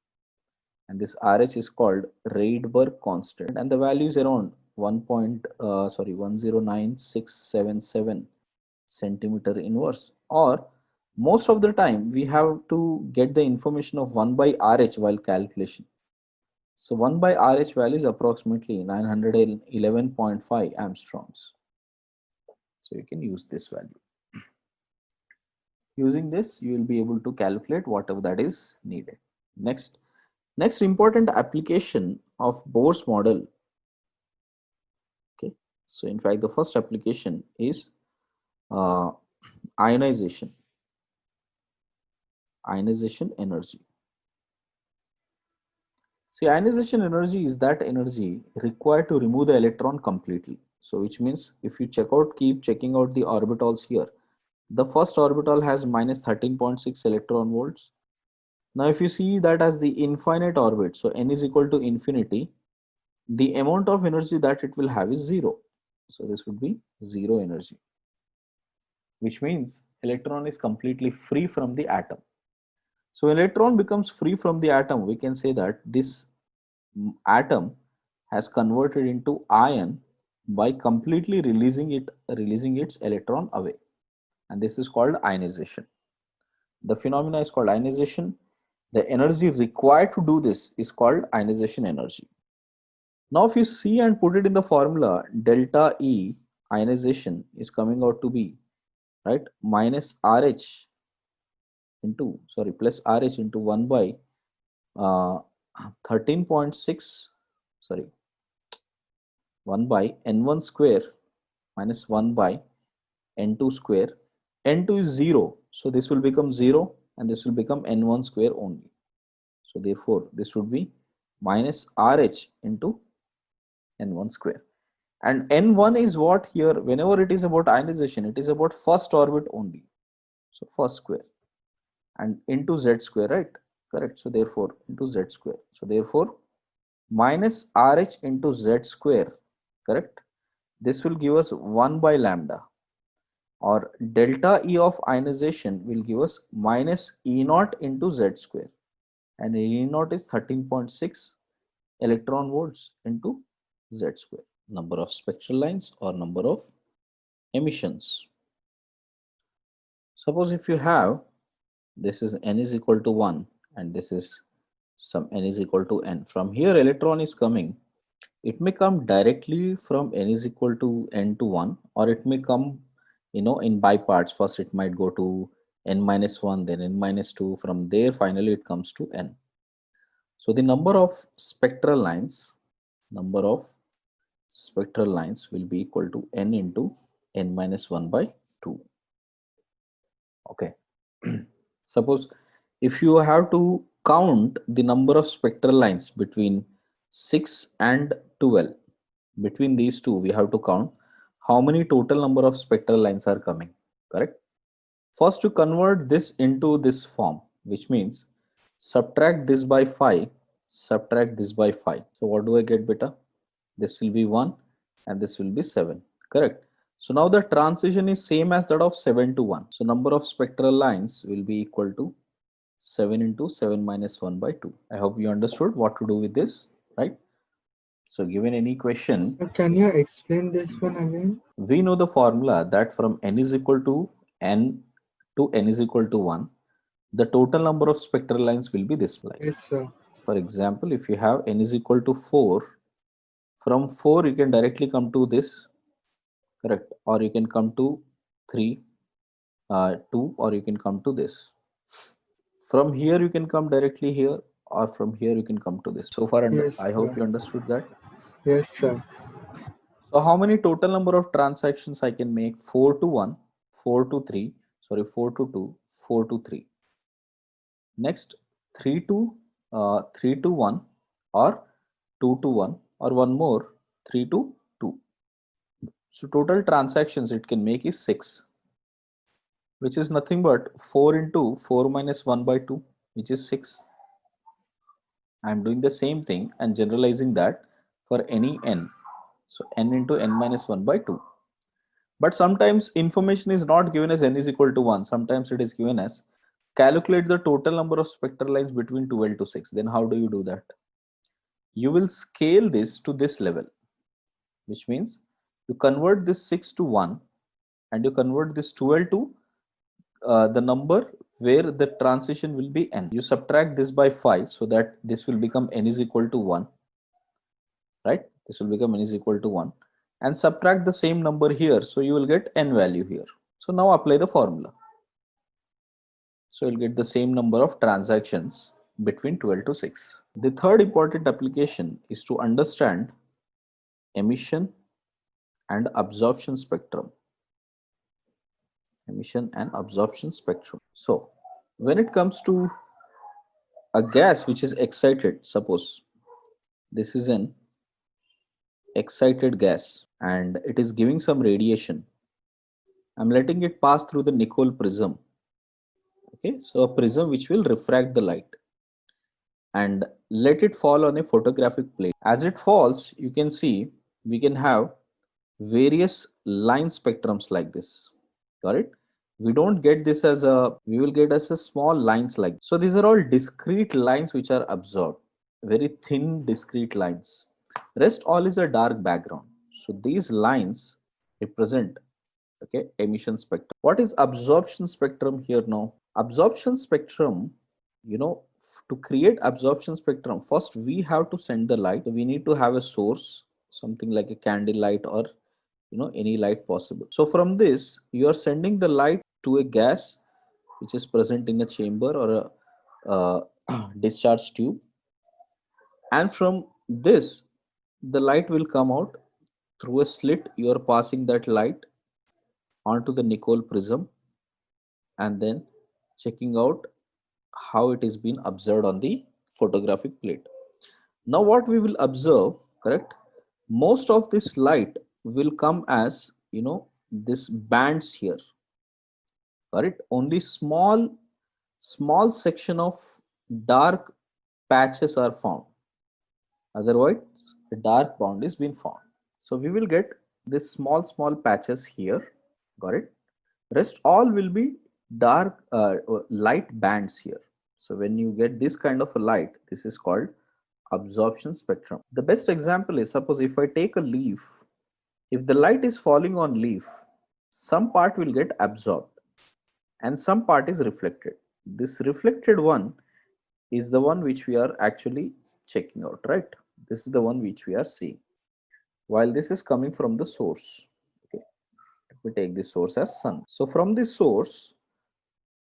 And this RH is called Rydberg constant, and the value is around 1.109677 centimeter inverse, or most of the time we have to get the information of 1 by RH while calculation. So 1 by RH value is approximately 911.5 Armstrongs. So you can use this value. Using this, you will be able to calculate whatever that is needed. Next important application of Bohr's model. Okay, so in fact, the first application is ionization energy. See, ionization energy is that energy required to remove the electron completely. So which means if you keep checking out the orbitals here, the first orbital has minus 13.6 electron volts. Now if you see that as the infinite orbit, so n is equal to infinity, the amount of energy that it will have is 0. So this would be 0 energy, which means electron is completely free from the atom. So electron becomes free from the atom, we can say that this atom has converted into ion by completely releasing its electron away, and this is called ionization. The phenomena is called ionization. The energy required to do this is called ionization energy. Now if you see and put it in the formula, delta E ionization is coming out to be, right, minus RH into, plus RH into 1 by 13.6, 1 by n1 square minus 1 by n2 square. n2 is 0, so this will become 0 and this will become n1 square only. So therefore this would be minus RH into n1 square. And n1 is what here, whenever it is about ionization, it is about first orbit only. So first square and into z square, right? Correct. So therefore into z square. So therefore minus RH into z square, correct? This will give us 1 by lambda, or delta E of ionization will give us minus E naught into z square, and E naught is 13.6 electron volts into z square, number of spectral lines or number of emissions. Suppose if you have, this is n is equal to 1 and this is some n is equal to n. From here electron is coming. It may come directly from n is equal to n to 1, or it may come, in by parts. First it might go to n minus 1, then n minus 2. From there finally it comes to n. So the number of spectral lines will be equal to n into n minus 1 by 2. Okay. Suppose if you have to count the number of spectral lines between 6 and 12, between these two we have to count how many total number of spectral lines are coming, correct? First, to convert this into this form, which means subtract this by 5, subtract this by 5. So what do I get, beta? This will be 1 and this will be 7, correct? So now the transition is same as that of 7 to 1. So number of spectral lines will be equal to 7 into 7 minus 1 by 2. I hope you understood what to do with this, right? So given any question, Sir, can you explain this one again? we know the formula that from n is equal to n is equal to 1, the total number of spectral lines will be this line. Yes, sir. For example, if you have n is equal to 4, from 4 you can directly come to this, correct? Or you can come to 3, 2, or you can come to this. From here you can come directly here, or from here you can come to this. So far, Yes, I hope sir. you understood that. Yes, sir. So how many total number of transactions I can make? 4 to 1, 4 to 3, sorry, 4 to 2, 4 to 3. Next, 3 to 3 to 1, or 2 to 1, or one more, 3 to 2. So total transactions it can make is 6, which is nothing but 4 into 4 minus 1 by 2, which is 6. I'm doing the same thing and generalizing that for any n. So n into n minus 1 by 2. But sometimes information is not given as n is equal to 1. Sometimes it is given as calculate the total number of spectral lines between 12 to 6. Then how do you do that? You will scale this to this level, which means you convert this 6 to 1 and you convert this 12 to the number where the transition will be n. You subtract this by 5 so that this will become n is equal to 1, right? This will become n is equal to 1, and subtract the same number here, so you will get n value here. So now apply the formula. So you'll get the same number of transactions between 12 to 6. The third important application is to understand emission and absorption spectrum. Emission and absorption spectrum. So when it comes to a gas which is excited, suppose this is an excited gas and it is giving some radiation. I'm letting it pass through the Nicol prism. Okay, so a prism which will refract the light and let it fall on a photographic plate. As it falls, you can see we can have various line spectrums like this. Got it? We don't get this as a, we will get as a small lines like. So these are all discrete lines which are absorbed, very thin discrete lines. Rest all is a dark background. So these lines represent, okay, emission spectrum. What is absorption spectrum here now? Absorption spectrum, to create absorption spectrum, first we have to send the light. So we need to have a source, something like a candle light or any light possible. So from this you are sending the light to a gas which is present in a chamber or a discharge tube, and from this the light will come out through a slit. You are passing that light onto the Nicol prism and then checking out how it is being observed on the photographic plate. Now what we will observe, correct, most of this light will come as this bands here, correct. Only small section of dark patches are found, otherwise a dark band is being found. So we will get this small patches here, got it. Rest all will be dark light bands here. So when you get this kind of a light, this is called absorption spectrum. The best example is, suppose if I take a leaf, if the light is falling on leaf, some part will get absorbed and some part is reflected. This reflected one is the one which we are actually checking out, right? This is the one which we are seeing, while this is coming from the source. Okay, we take this source as sun. So from this source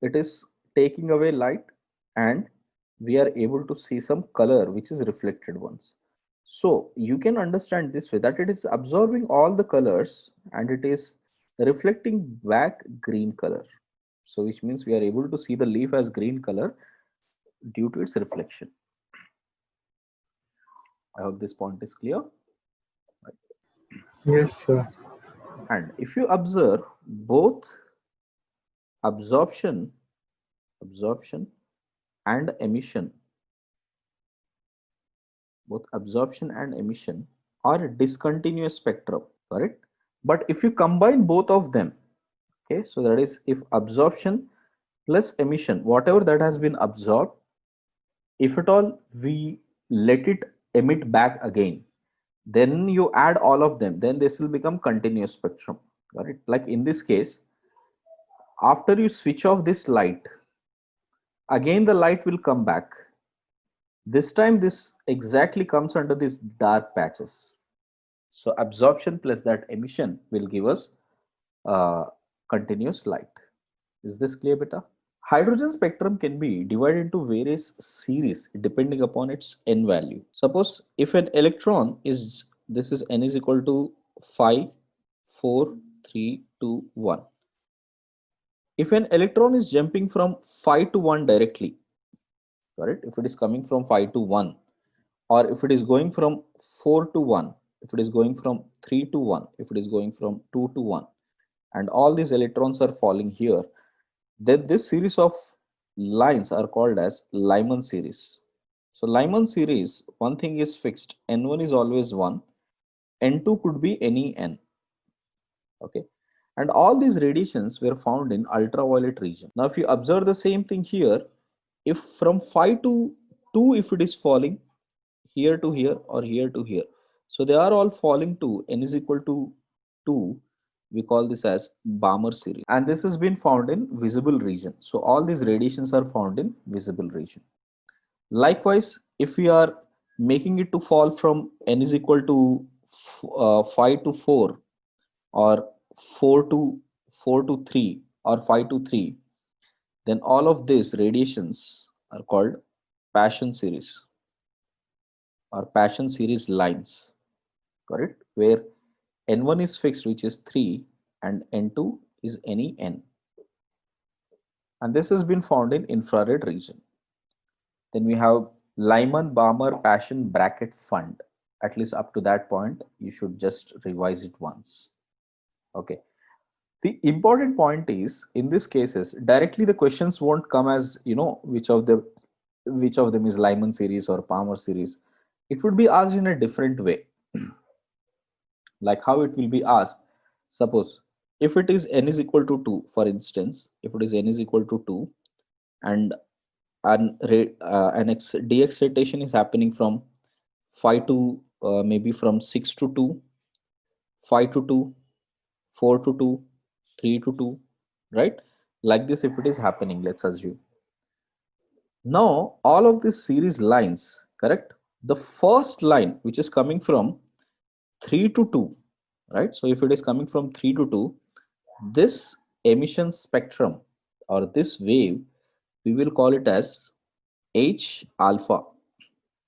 it is taking away light and we are able to see some color which is reflected ones. So you can understand this way, that it is absorbing all the colors and it is reflecting back green color. So which means we are able to see the leaf as green color due to its reflection. I hope this point is clear. Yes, sir. And if you observe both absorption and emission, both absorption and emission are discontinuous spectrum, correct? But if you combine both of them, okay, so that is if absorption plus emission, whatever that has been absorbed, if at all we let it emit back again, then you add all of them, then this will become continuous spectrum. Got it? Like in this case, after you switch off this light, again the light will come back. This time this exactly comes under these dark patches. So absorption plus that emission will give us continuous light. Is this clear, beta? Hydrogen spectrum can be divided into various series depending upon its n value. Suppose if an electron is, this is n is equal to 5, 4, 3, 2, 1. If an electron is jumping from 5 to 1 directly, correct? If it is coming from 5 to 1, or if it is going from 4 to 1, if it is going from 3 to 1, if it is going from 2 to 1, and all these electrons are falling here, then this series of lines are called as Lyman series. So Lyman series, one thing is fixed, n1 is always 1, n2 could be any n, okay, and all these radiations were found in ultraviolet region. Now if you observe the same thing here, if from 5 to 2, if it is falling here to here or here to here, so they are all falling to n is equal to 2, we call this as Balmer series, and this has been found in visible region. So all these radiations are found in visible region. Likewise, if we are making it to fall from n is equal to 5 to 4, or 4 to 3, or 5 to 3, then all of these radiations are called Paschen series or Paschen series lines, correct? Where n1 is fixed, which is 3, and n2 is any n. And this has been found in infrared region. Then we have Lyman, Balmer, Paschen, bracket, fund. At least up to that point, you should just revise it once. Okay. The important point is, in these cases, directly the questions won't come as, you know, which of them is Lyman series or Palmer series. It would be asked in a different way. Like how it will be asked. Suppose if it is n is equal to 2, for instance, if it is n is equal to 2, and de-excitation is happening from 5 to maybe from 6 to 2, 5 to 2, 4 to 2, 3 to 2, right? Like this, if it is happening, let's assume. Now, all of these series lines, correct? The first line, which is coming from 3 to 2, right? So if it is coming from 3 to 2, this emission spectrum or this wave, we will call it as H alpha.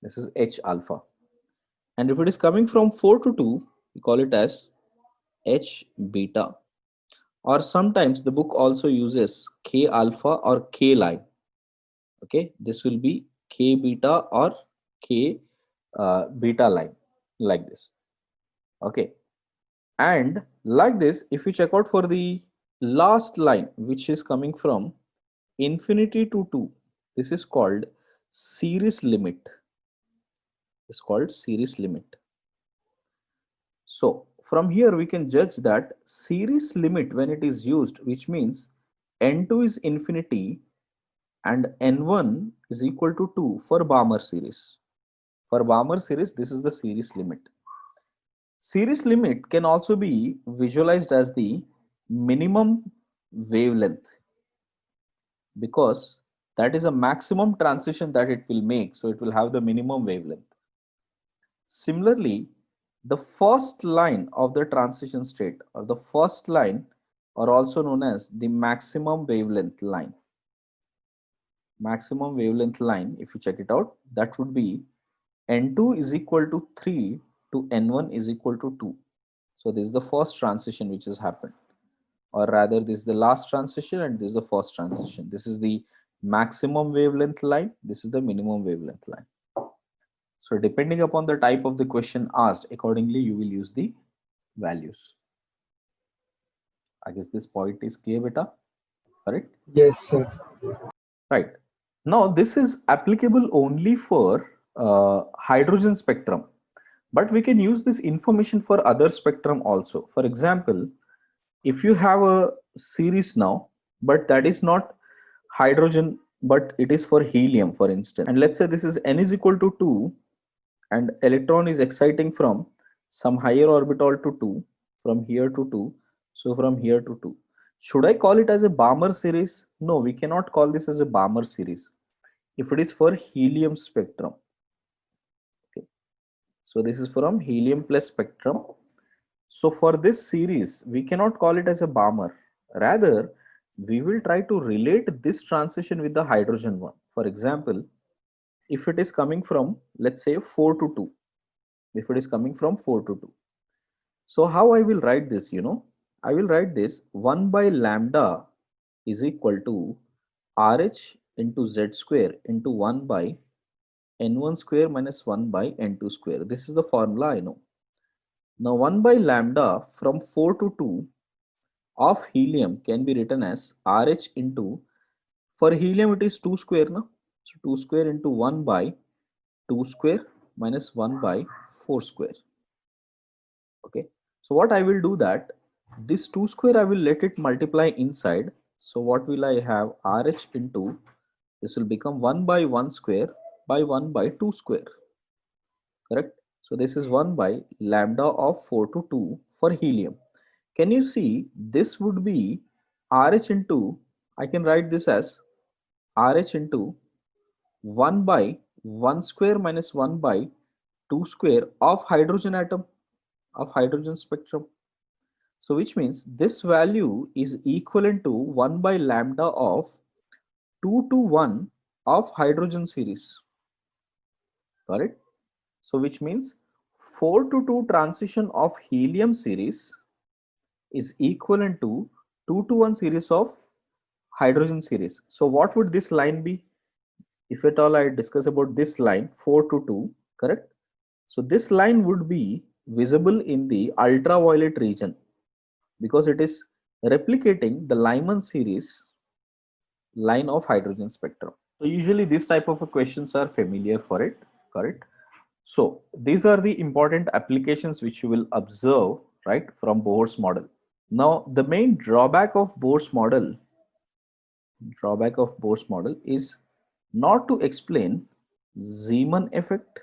This is H alpha. And if it is coming from 4 to 2, we call it as H beta. Or sometimes the book also uses K alpha or K line. Okay, this will be K beta or K beta line, like this. Okay, and like this, if you check out for the last line, which is coming from infinity to 2, this is called series limit. It's called series limit. So from here we can judge that series limit, when it is used, which means n2 is infinity and n1 is equal to 2 for Balmer series. For Balmer series, this is the series limit. Series limit can also be visualized as the minimum wavelength, because that is a maximum transition that it will make, so it will have the minimum wavelength. Similarly, the first line of the transition state, or the first line, are also known as the maximum wavelength line. Maximum wavelength line, if you check it out, that would be n2 is equal to 3 to n1 is equal to 2. So this is the first transition which has happened, or rather this is the last transition and this is the first transition. This is the maximum wavelength line, this is the minimum wavelength line. So depending upon the type of the question asked, accordingly you will use the values. I guess this point is clear, beta, correct? Yes, sir. Right. Now this is applicable only for hydrogen spectrum. But we can use this information for other spectrum also. For example, if you have a series now, but that is not hydrogen, but it is for helium, for instance, and let's say this is n is equal to 2, and electron is exciting from some higher orbital to 2, from here to 2, so from here to 2. Should I call it as a Balmer series? No, we cannot call this as a Balmer series if it is for helium spectrum. Okay, so this is from helium plus spectrum. So for this series, we cannot call it as a Balmer. Rather, we will try to relate this transition with the hydrogen one. For example, if it is coming from, let's say, 4 to 2, if it is coming from 4 to 2. So how I will write this, I will write this 1 by lambda is equal to RH into Z square into 1 by N1 square minus 1 by N2 square. This is the formula I know. Now 1 by lambda from 4 to 2 of helium can be written as RH into, for helium it is 2 square, no? So 2 square into 1 by 2 square minus 1 by 4 square. Okay, so what I will do that this 2 square I will let it multiply inside. So what will I have? RH into, this will become 1 by 1 square by 1 by 2 square, correct? So this is 1 by lambda of 4 to 2 for helium. Can you see this would be RH into, I can write this as RH into 1 by 1 square minus 1 by 2 square of hydrogen atom, of hydrogen spectrum. So which means this value is equivalent to 1 by lambda of 2 to 1 of hydrogen series. Got it? So which means 4 to 2 transition of helium series is equivalent to 2 to 1 series of hydrogen series. So what would this line be? If at all I discuss about this line 4 to 2, correct? So this line would be visible in the ultraviolet region because it is replicating the Lyman series line of hydrogen spectrum. So usually these type of questions are familiar for it, correct? So these are the important applications which you will observe, right, from Bohr's model. Now the main drawback of Bohr's model is not to explain Zeeman effect,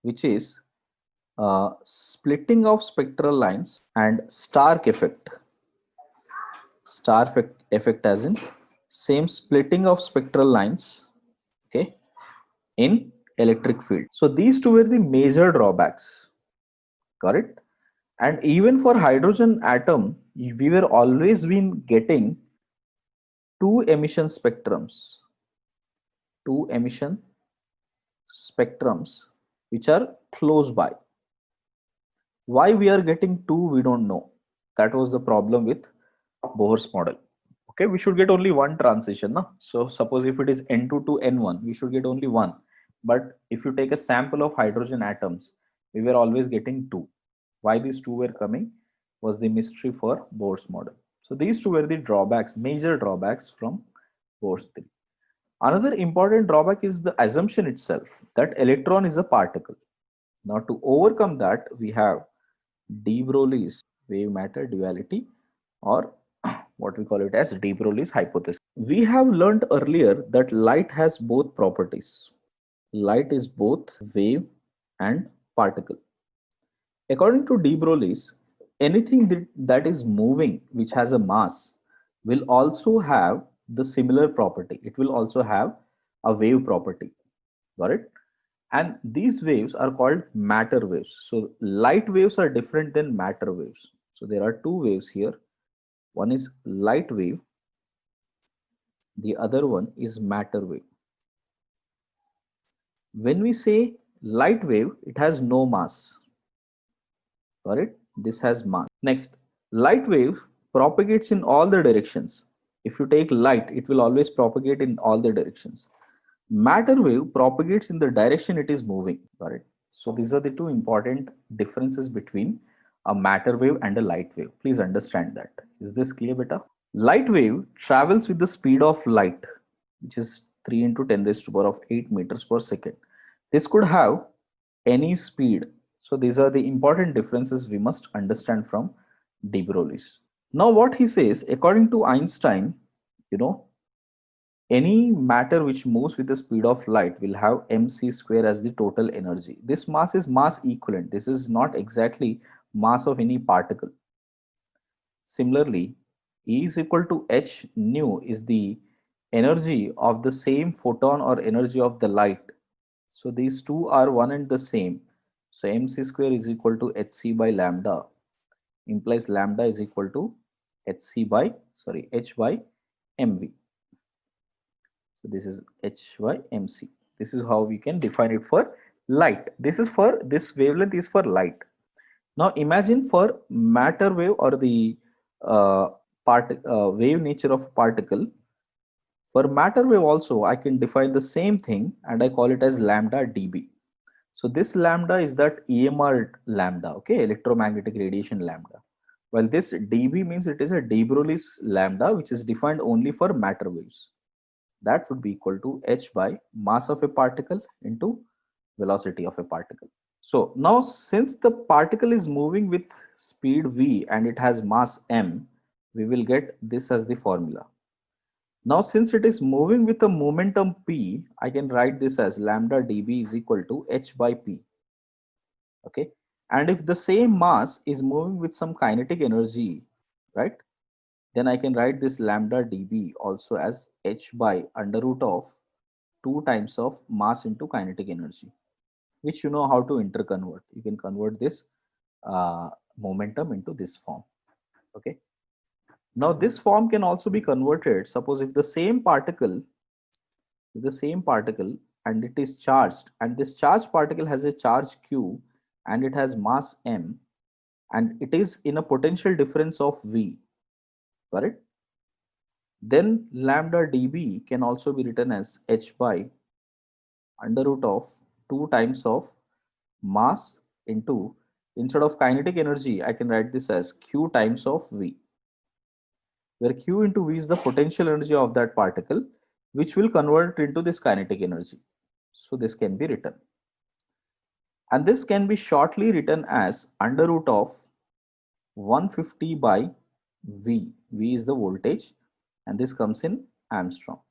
which is splitting of spectral lines, and Stark effect. Effect as in same splitting of spectral lines, okay, in electric field. So these two were the major drawbacks, correct? And even for hydrogen atom, we were always been getting two emission spectrums which are close by. Why we are getting two, we don't know. That was the problem with Bohr's model. Okay, we should get only one transition, no? So suppose if it is N2 to N1, we should get only one. But if you take a sample of hydrogen atoms, we were always getting two. Why these two were coming was the mystery for Bohr's model. So these two were the drawbacks, major drawbacks from Bohr's theory. Another important drawback is the assumption itself that electron is a particle. Now to overcome that, we have de Broglie's wave matter duality, or what we call it as de Broglie's hypothesis. We have learned earlier that light has both properties. Light is both wave and particle. According to de Broglie's, anything that is moving which has a mass will also have the similar property. It will also have a wave property. Got it? And these waves are called matter waves. So light waves are different than matter waves. So there are two waves here. One is light wave, the other one is matter wave. When we say light wave, it has no mass. Got it? This has mass. Next, light wave propagates in all the directions. If you take light, it will always propagate in all the directions. Matter wave propagates in the direction it is moving. Got it? So these are the two important differences between a matter wave and a light wave. Please understand that. Is this clear, beta? Light wave travels with the speed of light, which is 3 into 10 raised to the power of 8 meters per second. This could have any speed. So these are the important differences we must understand from de Broglie's. Now what he says, according to Einstein, you know, any matter which moves with the speed of light will have mc square as the total energy. This mass is mass equivalent. This is not exactly mass of any particle. Similarly, E is equal to h nu is the energy of the same photon or energy of the light. So these two are one and the same. So mc square is equal to hc by lambda, implies lambda is equal to h by mv. So this is h by mc. This is how we can define it for light. This is for, this wavelength is for light. Now imagine for matter wave or the uh, wave nature of particle. For matter wave also I can define the same thing and I call it as lambda dB. So this lambda is that EMR lambda, okay, electromagnetic radiation lambda. While this dB means it is a de Broglie's lambda which is defined only for matter waves. That would be equal to h by mass of a particle into velocity of a particle. So now since the particle is moving with speed v and it has mass m, we will get this as the formula. Now since it is moving with a momentum p, I can write this as lambda dB is equal to h by p. Okay. And if the same mass is moving with some kinetic energy, right, then I can write this lambda dB also as h by under root of 2 times of mass into kinetic energy, which you know how to interconvert. You can convert this momentum into this form. Okay. Now this form can also be converted. Suppose if the same particle, and it is charged, and this charged particle has a charge q and it has mass m, and it is in a potential difference of v, correct? Then lambda dB can also be written as h by under root of 2 times of mass into, instead of kinetic energy, I can write this as q times of v, where q into v is the potential energy of that particle, which will convert into this kinetic energy. So this can be written. And this can be shortly written as under root of 150 by V. V is the voltage and this comes in Armstrong.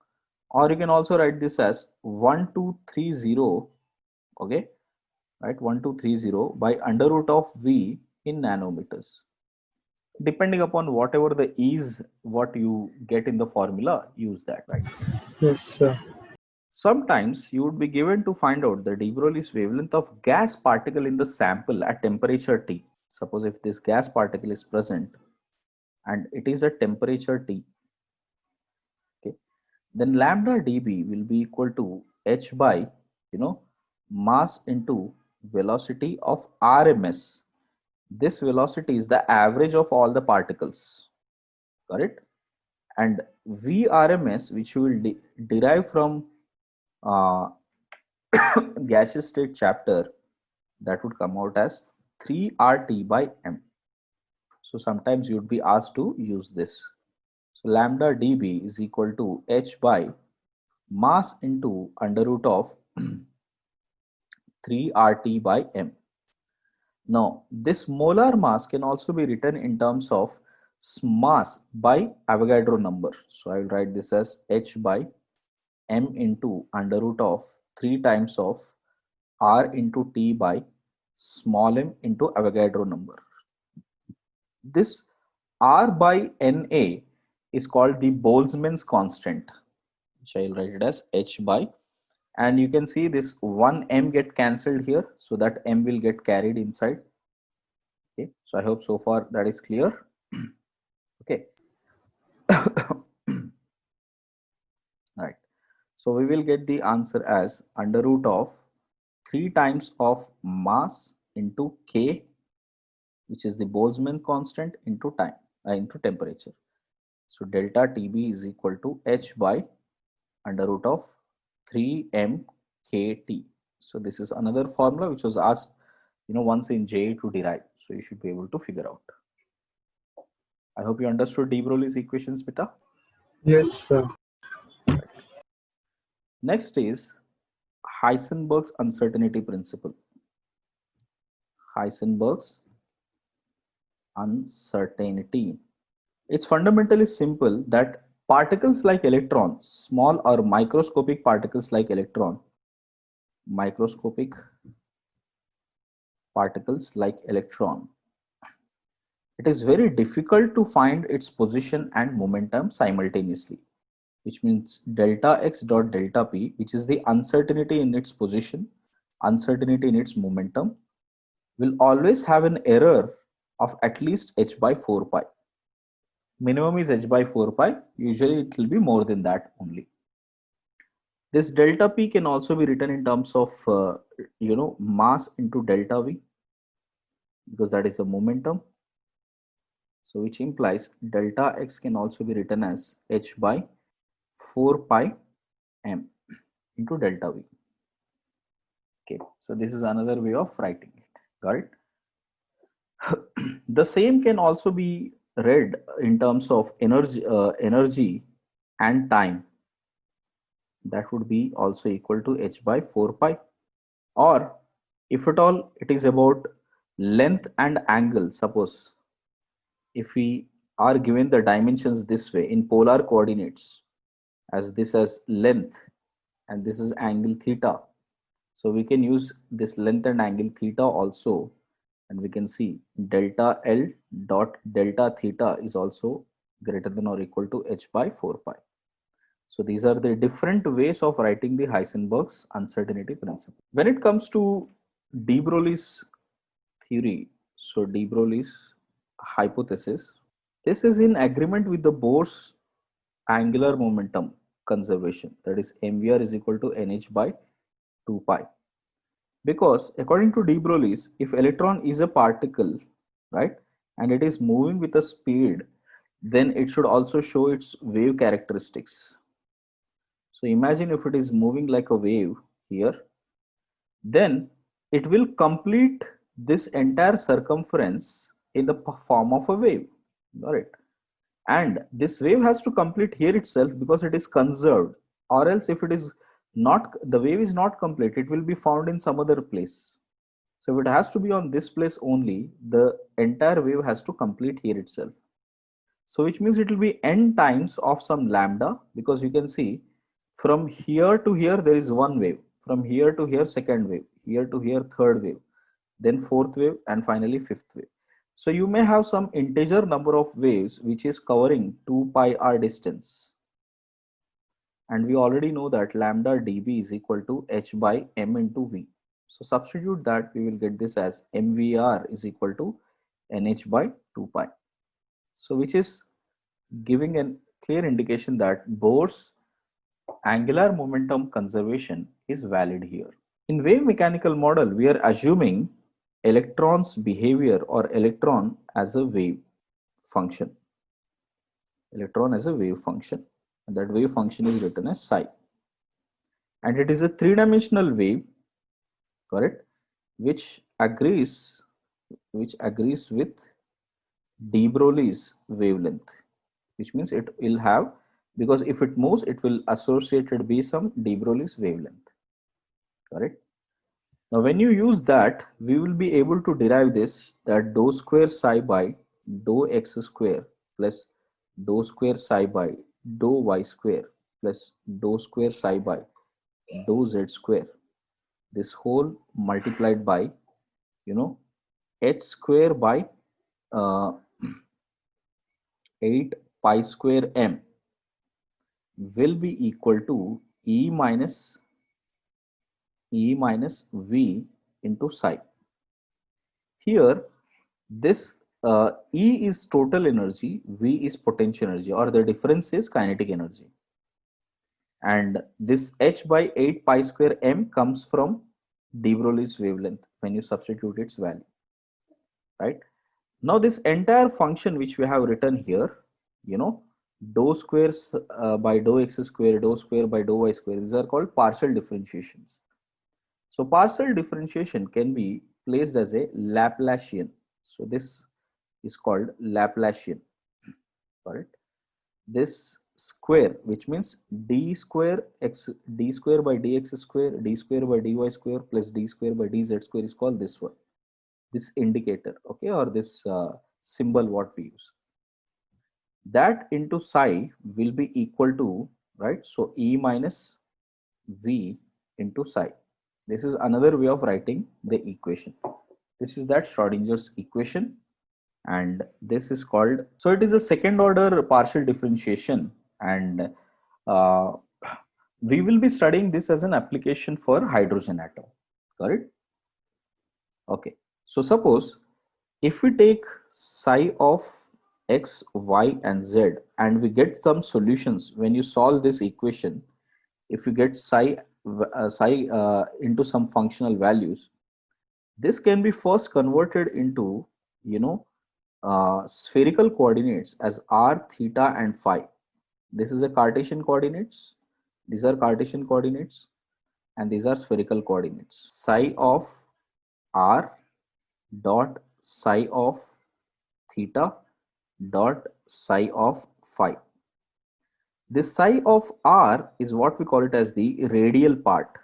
Or you can also write this as 1230, okay, right, 1230 by under root of V in nanometers. Depending upon whatever the is, what you get in the formula, use that, right? Yes, sir. Sometimes you would be given to find out the de Broglie's wavelength of gas particle in the sample at temperature T. Suppose if this gas particle is present and it is at temperature T, okay, then lambda dB will be equal to h by, you know, mass into velocity of RMS. This velocity is the average of all the particles, correct? And VRMS, which we will derive from uh, gaseous state chapter, that would come out as 3RT by M. So sometimes you would be asked to use this. So lambda dB is equal to h by mass into under root of 3RT by M. Now this molar mass can also be written in terms of mass by Avogadro number. So I will write this as h by m into under root of 3 times of r into t by small m into Avogadro number. This r by Na is called the Boltzmann's constant, which I will write it as h by, and you can see this 1 m get cancelled here, so that m will get carried inside. Okay, so I hope so far that is clear. Okay. Right. So we will get the answer as under root of 3 times of mass into K, which is the Boltzmann constant, into time, into temperature. So delta TB is equal to h by under root of 3 mkt. So this is another formula which was asked, once in JE to derive. So you should be able to figure out. I hope you understood de Broglie's equations, Mita. Yes, sir. Next is, Heisenberg's uncertainty principle. Heisenberg's uncertainty. It's fundamentally simple that particles like electrons, small or microscopic particles like microscopic particles like electron, it is very difficult to find its position and momentum simultaneously, which means delta x dot delta p, which is the uncertainty in its position, uncertainty in its momentum, will always have an error of at least h by 4 pi. Minimum is h by 4 pi. Usually it will be more than that only. This delta p can also be written in terms of mass into delta v, because that is the momentum. So which implies delta x can also be written as h by 4 pi m into delta v. Okay, so this is another way of writing it. Got it? The same can also be read in terms of energy and time. That would be also equal to h by 4 pi. Or if at all it is about length and angle, suppose if we are given the dimensions this way in polar coordinates, as this as length and this is angle theta, so we can use this length and angle theta also, and we can see delta L dot delta theta is also greater than or equal to h by 4 pi. So these are the different ways of writing the Heisenberg's uncertainty principle. When it comes to de Broglie's theory, so de Broglie's hypothesis, this is in agreement with the Bohr's angular momentum conservation, that is mvr is equal to nh by 2 pi. Because according to de Broglie's, if electron is a particle, right, and it is moving with a speed, then it should also show its wave characteristics. So imagine if it is moving like a wave here, then it will complete this entire circumference in the form of a wave. Got it? And this wave has to complete here itself because it is conserved, or else if it is not, the wave is not complete, it will be found in some other place. So if it has to be on this place only, the entire wave has to complete here itself. So which means it will be n times of some lambda, because you can see from here to here there is one wave, from here to here second wave, here to here third wave, then fourth wave, and finally fifth wave. So you may have some integer number of waves which is covering 2 pi r distance, and we already know that lambda dB is equal to h by m into v. So substitute that, we will get this as mvr is equal to nh by 2 pi. So which is giving a clear indication that Bohr's angular momentum conservation is valid here. In wave mechanical model, we are assuming electron's behavior or electron as a wave function. Electron as a wave function, and that wave function is written as psi. And it is a three-dimensional wave, correct, which agrees with de Broglie's wavelength, which means it will have, because if it moves, it will associated be some de Broglie's wavelength, correct. Now when you use that, we will be able to derive this, that dou square psi by dou x square plus dou square psi by dou y square plus dou square psi by dou z square, this whole multiplied by h square by 8 pi square m will be equal to E minus V into psi. Here, this E is total energy, V is potential energy, or the difference is kinetic energy. And this h by 8 pi square m comes from de Broglie's wavelength when you substitute its value, right? Now this entire function which we have written here, dou squares by dou x square, dou square by dou y square, these are called partial differentiations. So partial differentiation can be placed as a Laplacian. So this is called Laplacian, correct? This square, which means d square x, d square by dx square, d square by dy square plus d square by dz square is called this one, this indicator, okay, or this symbol what we use. That into psi will be equal to, right, so E minus V into psi. This is another way of writing the equation. This is that Schrodinger's equation, and this is called, so it is a second order partial differentiation, and uh, we will be studying this as an application for hydrogen atom, correct? Okay, so suppose if we take psi of x, y and z and we get some solutions, when you solve this equation, if you get psi into some functional values, this can be first converted into, you know, spherical coordinates as r, theta and phi. This is a Cartesian coordinates, these are Cartesian coordinates, and these are spherical coordinates. Psi of r dot psi of theta dot psi of phi. This psi of r is what we call it as the radial part.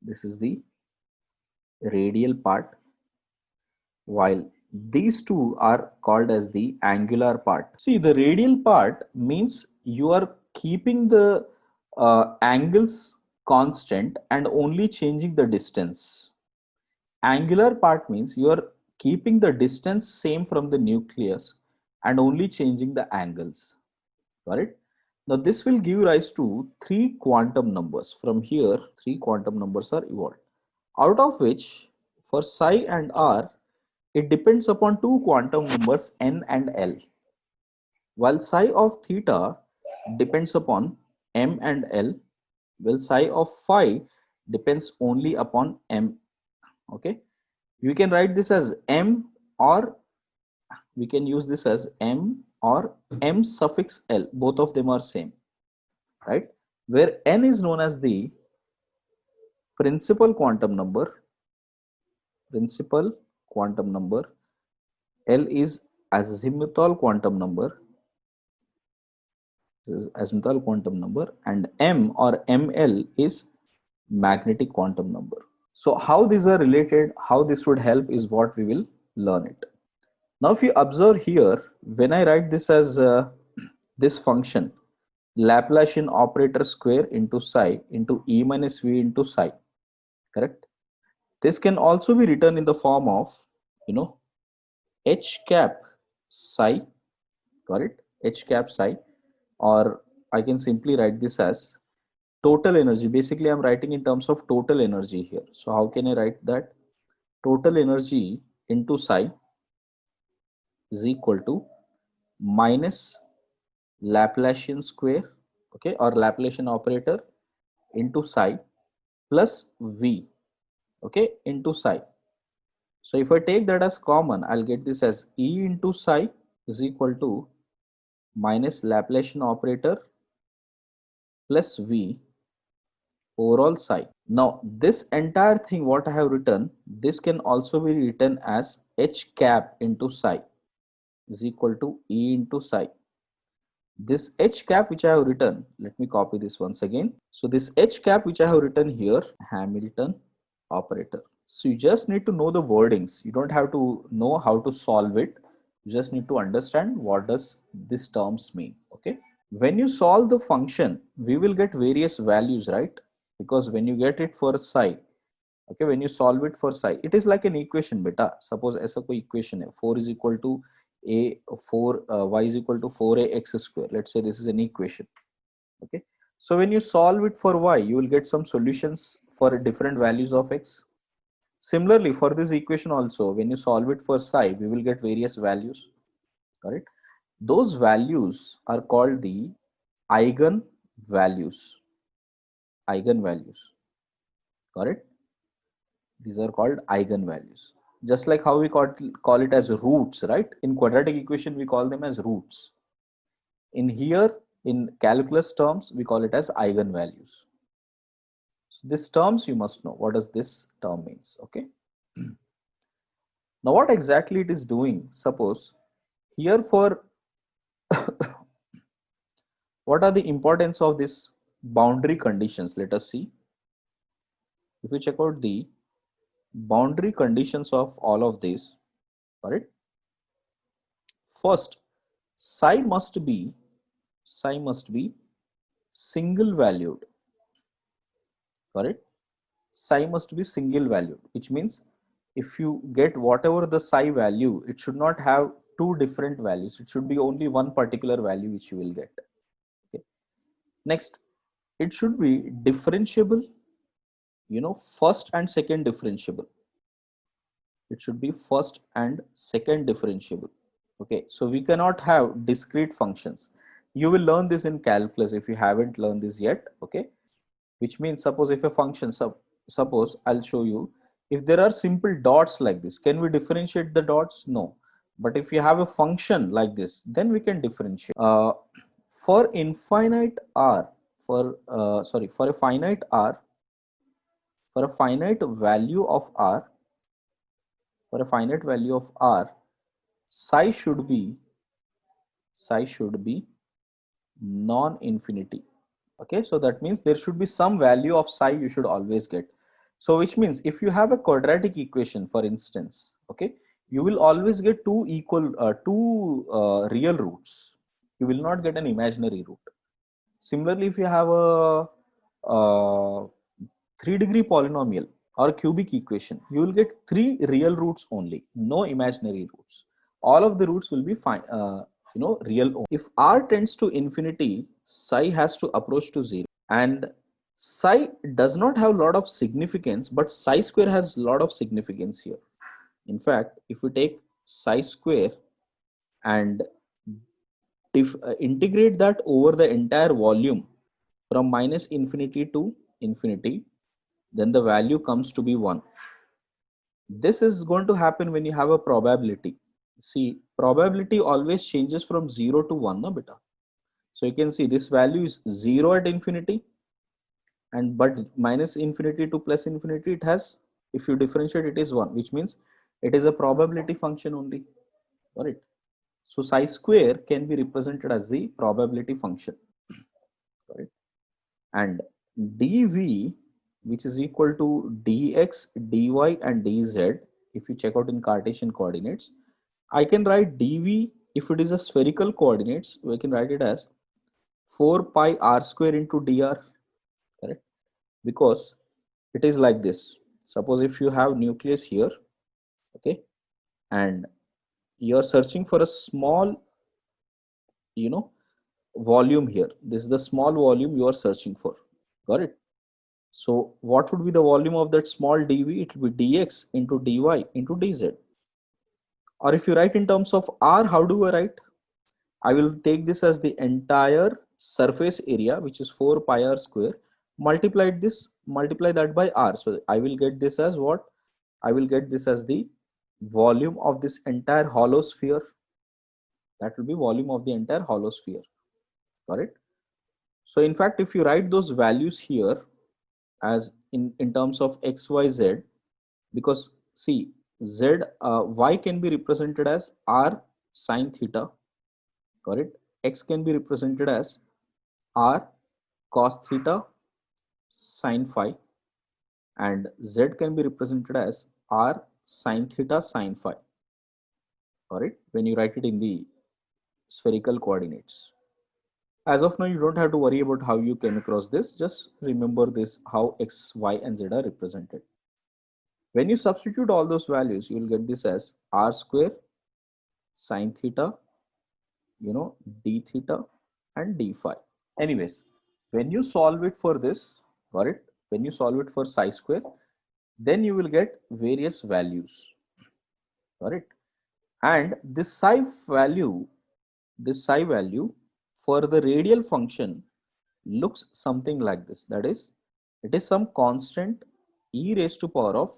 This is the radial part, while these two are called as the angular part. See, the radial part means you are keeping the angles constant and only changing the distance. Angular part means you are keeping the distance same from the nucleus and only changing the angles. Got it? Now this will give rise to three quantum numbers. From here, three quantum numbers are evolved, out of which for psi and r, it depends upon two quantum numbers n and l, while psi of theta depends upon m and l, while psi of phi depends only upon m. Okay, you can write this as m, or we can use this as m or m suffix l, both of them are same, right, where n is known as the principal quantum number, principal quantum number, l is azimuthal quantum number, this is azimuthal quantum number, and m or ml is magnetic quantum number. So how these are related, how this would help is what we will learn it. Now if you observe here, when I write this as this function, Laplacian operator square into psi into e minus v into psi, correct? This can also be written in the form of, you know, h cap psi, correct? H cap psi, or I can simply write this as total energy. Basically, I'm writing in terms of total energy here. So how can I write that? Total energy into psi is equal to minus Laplacian square, okay, or Laplacian operator into psi plus v, okay, into psi. So if I take that as common, I'll get this as E into psi is equal to minus Laplacian operator plus v overall psi. Now this entire thing what I have written, this can also be written as h cap into psi is equal to E into psi. This h cap which I have written, let me copy this once again. So this h cap which I have written here, Hamilton operator. So you just need to know the wordings. You don't have to know how to solve it. You just need to understand what does these terms mean. Okay. When you solve the function, we will get various values, right? Because when you get it for psi, okay, when you solve it for psi, it is like an equation beta. Suppose ऐसा कोई equation है, 4 is equal to a 4 y is equal to 4a x square. Let's say this is an equation. Okay, so when you solve it for y, you will get some solutions for different values of x. Similarly, for this equation also, when you solve it for psi, we will get various values. Correct? Those values are called the eigen values. Eigen values. Correct? These are called eigenvalues. Just like how we call it as roots, right? In quadratic equation, we call them as roots. In here, in calculus terms, we call it as eigenvalues. So these terms you must know. What does this term means? Okay. Now what exactly it is doing? Suppose here for What are the importance of this boundary conditions? Let us see. If you check out the boundary conditions of all of this, correct? First, psi must be single valued, correct? Psi must be single valued, which means if you get whatever the psi value, it should not have two different values. It should be only one particular value which you will get. Okay. Next, it should be differentiable, first and second differentiable. It should be first and second differentiable. Okay, so we cannot have discrete functions. You will learn this in calculus if you haven't learned this yet. Okay, which means suppose if a function, suppose I'll show you, if there are simple dots like this, can we differentiate the dots? No. But if you have a function like this, then we can differentiate. For infinite r, for a finite r, for a finite value of r, psi should be non-infinity. Okay, so that means there should be some value of psi you should always get. So which means if you have a quadratic equation, for instance, okay, you will always get two real roots. You will not get an imaginary root. Similarly, if you have a 3-degree polynomial or cubic equation, you will get 3 real roots only, no imaginary roots. All of the roots will be fine, real only. If r tends to infinity, psi has to approach to 0, and psi does not have a lot of significance, but psi square has a lot of significance here. In fact, if we take psi square and integrate that over the entire volume from minus infinity to infinity, then the value comes to be 1. This is going to happen when you have a probability. See, probability always changes from 0 to 1, no beta. So you can see this value is 0 at infinity, and but minus infinity to plus infinity, it has, if you differentiate, it is 1, which means it is a probability function only. Got it? So psi square can be represented as the probability function. Got it? And dv, which is equal to dx, dy, and dz, if you check out in Cartesian coordinates, I can write dv, if it is a spherical coordinates, we can write it as 4 pi r square into dr, correct? Because it is like this. Suppose if you have nucleus here, okay, and you are searching for a small, volume here. This is the small volume you are searching for. Got it? So what would be the volume of that small dv? It will be dx into dy into dz. Or if you write in terms of r, how do I write? I will take this as the entire surface area, which is 4 pi r square, multiply that by r. So I will get this as what? I will get this as the volume of this entire hollow sphere. That will be volume of the entire hollow sphere. Got it? So in fact, if you write those values here as in terms of x, y, z, because see, y can be represented as r sine theta, correct? X can be represented as r cos theta sine phi, and z can be represented as r sine theta sine phi, correct? When you write it in the spherical coordinates. As of now, you don't have to worry about how you came across this. Just remember this, how x, y, and z are represented. When you substitute all those values, you will get this as r square sine theta, d theta, and d phi. Anyways, when you solve it for this, got it? When you solve it for psi square, then you will get various values, got it? And this psi value for the radial function looks something like this. That is, it is some constant e raised to power of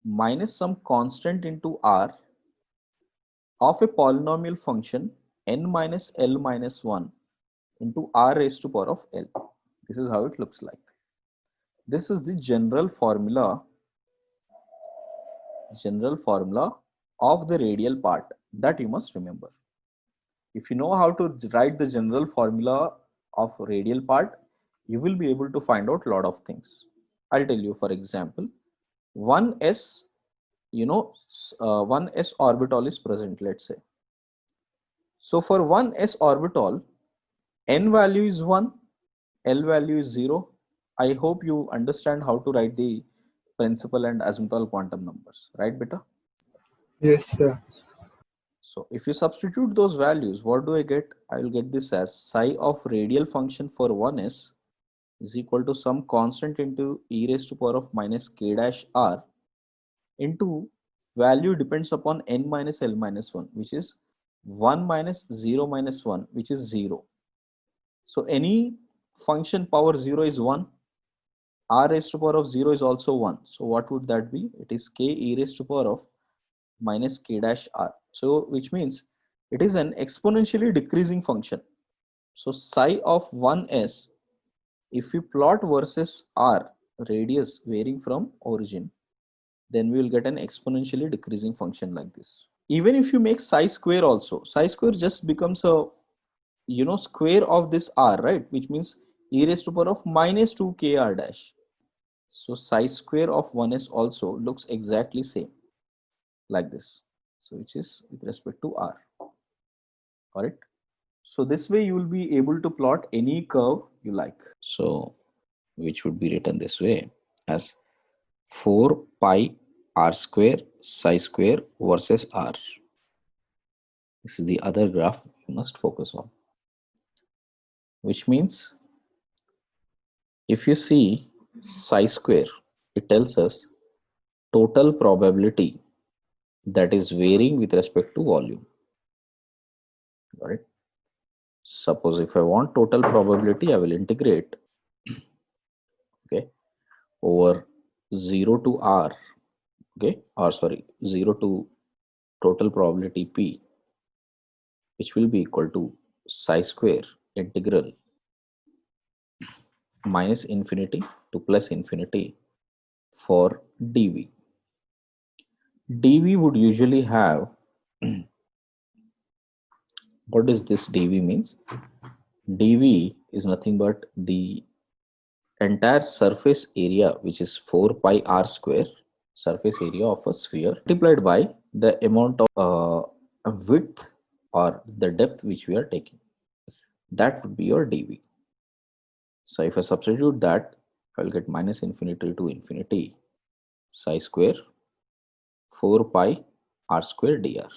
minus some constant into r of a polynomial function n minus l minus 1 into r raised to power of l. This is how it looks like. This is the general formula of the radial part that you must remember. If you know how to write the general formula of radial part, you will be able to find out a lot of things. I'll tell you, for example, 1s, 1s orbital is present, let's say. So for 1s orbital, n value is 1, L value is 0. I hope you understand how to write the principal and azimuthal quantum numbers, right, beta? Yes, sir. So if you substitute those values, what do I get? I will get this as psi of radial function for 1s is equal to some constant into e raised to power of minus k dash r into value depends upon n minus L minus 1, which is 1 minus 0 minus 1, which is 0. So any function power 0 is 1. R raised to power of 0 is also 1. So what would that be? It is k e raised to power of minus k dash r. So which means it is an exponentially decreasing function. So psi of 1s, if we plot versus r, radius varying from origin, then we will get an exponentially decreasing function like this. Even if you make psi square also, psi square just becomes a square of this r, right? Which means e raised to power of minus 2 k r dash. So psi square of 1s also looks exactly same like this. So which is with respect to r, correct? So this way you will be able to plot any curve you like. So which would be written this way as 4 pi r square psi square versus r. This is the other graph you must focus on. Which means if you see psi square, it tells us total probability that is varying with respect to volume. Got it? Suppose if I want total probability, I will integrate, okay, over 0 to r, okay, or sorry, 0 to total probability p, which will be equal to psi square integral minus infinity to plus infinity for dv. dv would usually have what does this dv means? dv is nothing but the entire surface area, which is 4 pi r square, surface area of a sphere, multiplied by the amount of width or the depth which we are taking. That would be your dv. So if I substitute that, I will get minus infinity to infinity psi square 4 pi r square dr.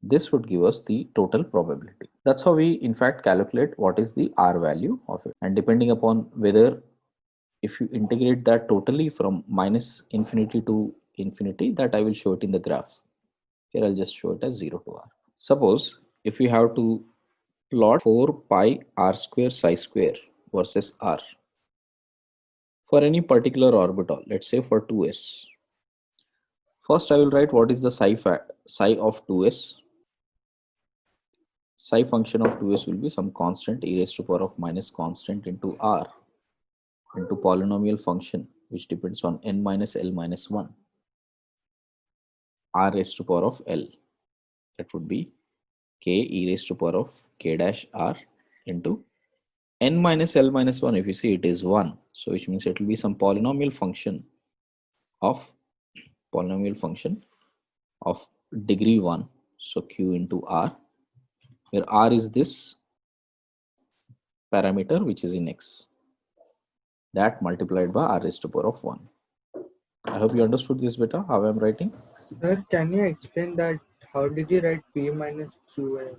This would give us the total probability. That's how we in fact calculate what is the r value of it. And depending upon whether if you integrate that totally from minus infinity to infinity, that I will show it in the graph. Here I'll just show it as 0 to r. Suppose if we have to plot 4 pi r square psi square versus r for any particular orbital, let's say for 2s. First I will write what is the psi of 2s. Psi function of 2s will be some constant e raised to power of minus constant into r into polynomial function which depends on n minus L minus 1 r raised to power of L. That would be k e raised to power of k dash r into n minus L minus 1. If you see, it is 1. So which means it will be some polynomial function of degree 1. So q into r, where r is this parameter which is in x. That multiplied by r raised to power of 1. I hope you understood this better, how I am writing. Sir, can you explain that? How did you write P minus QL?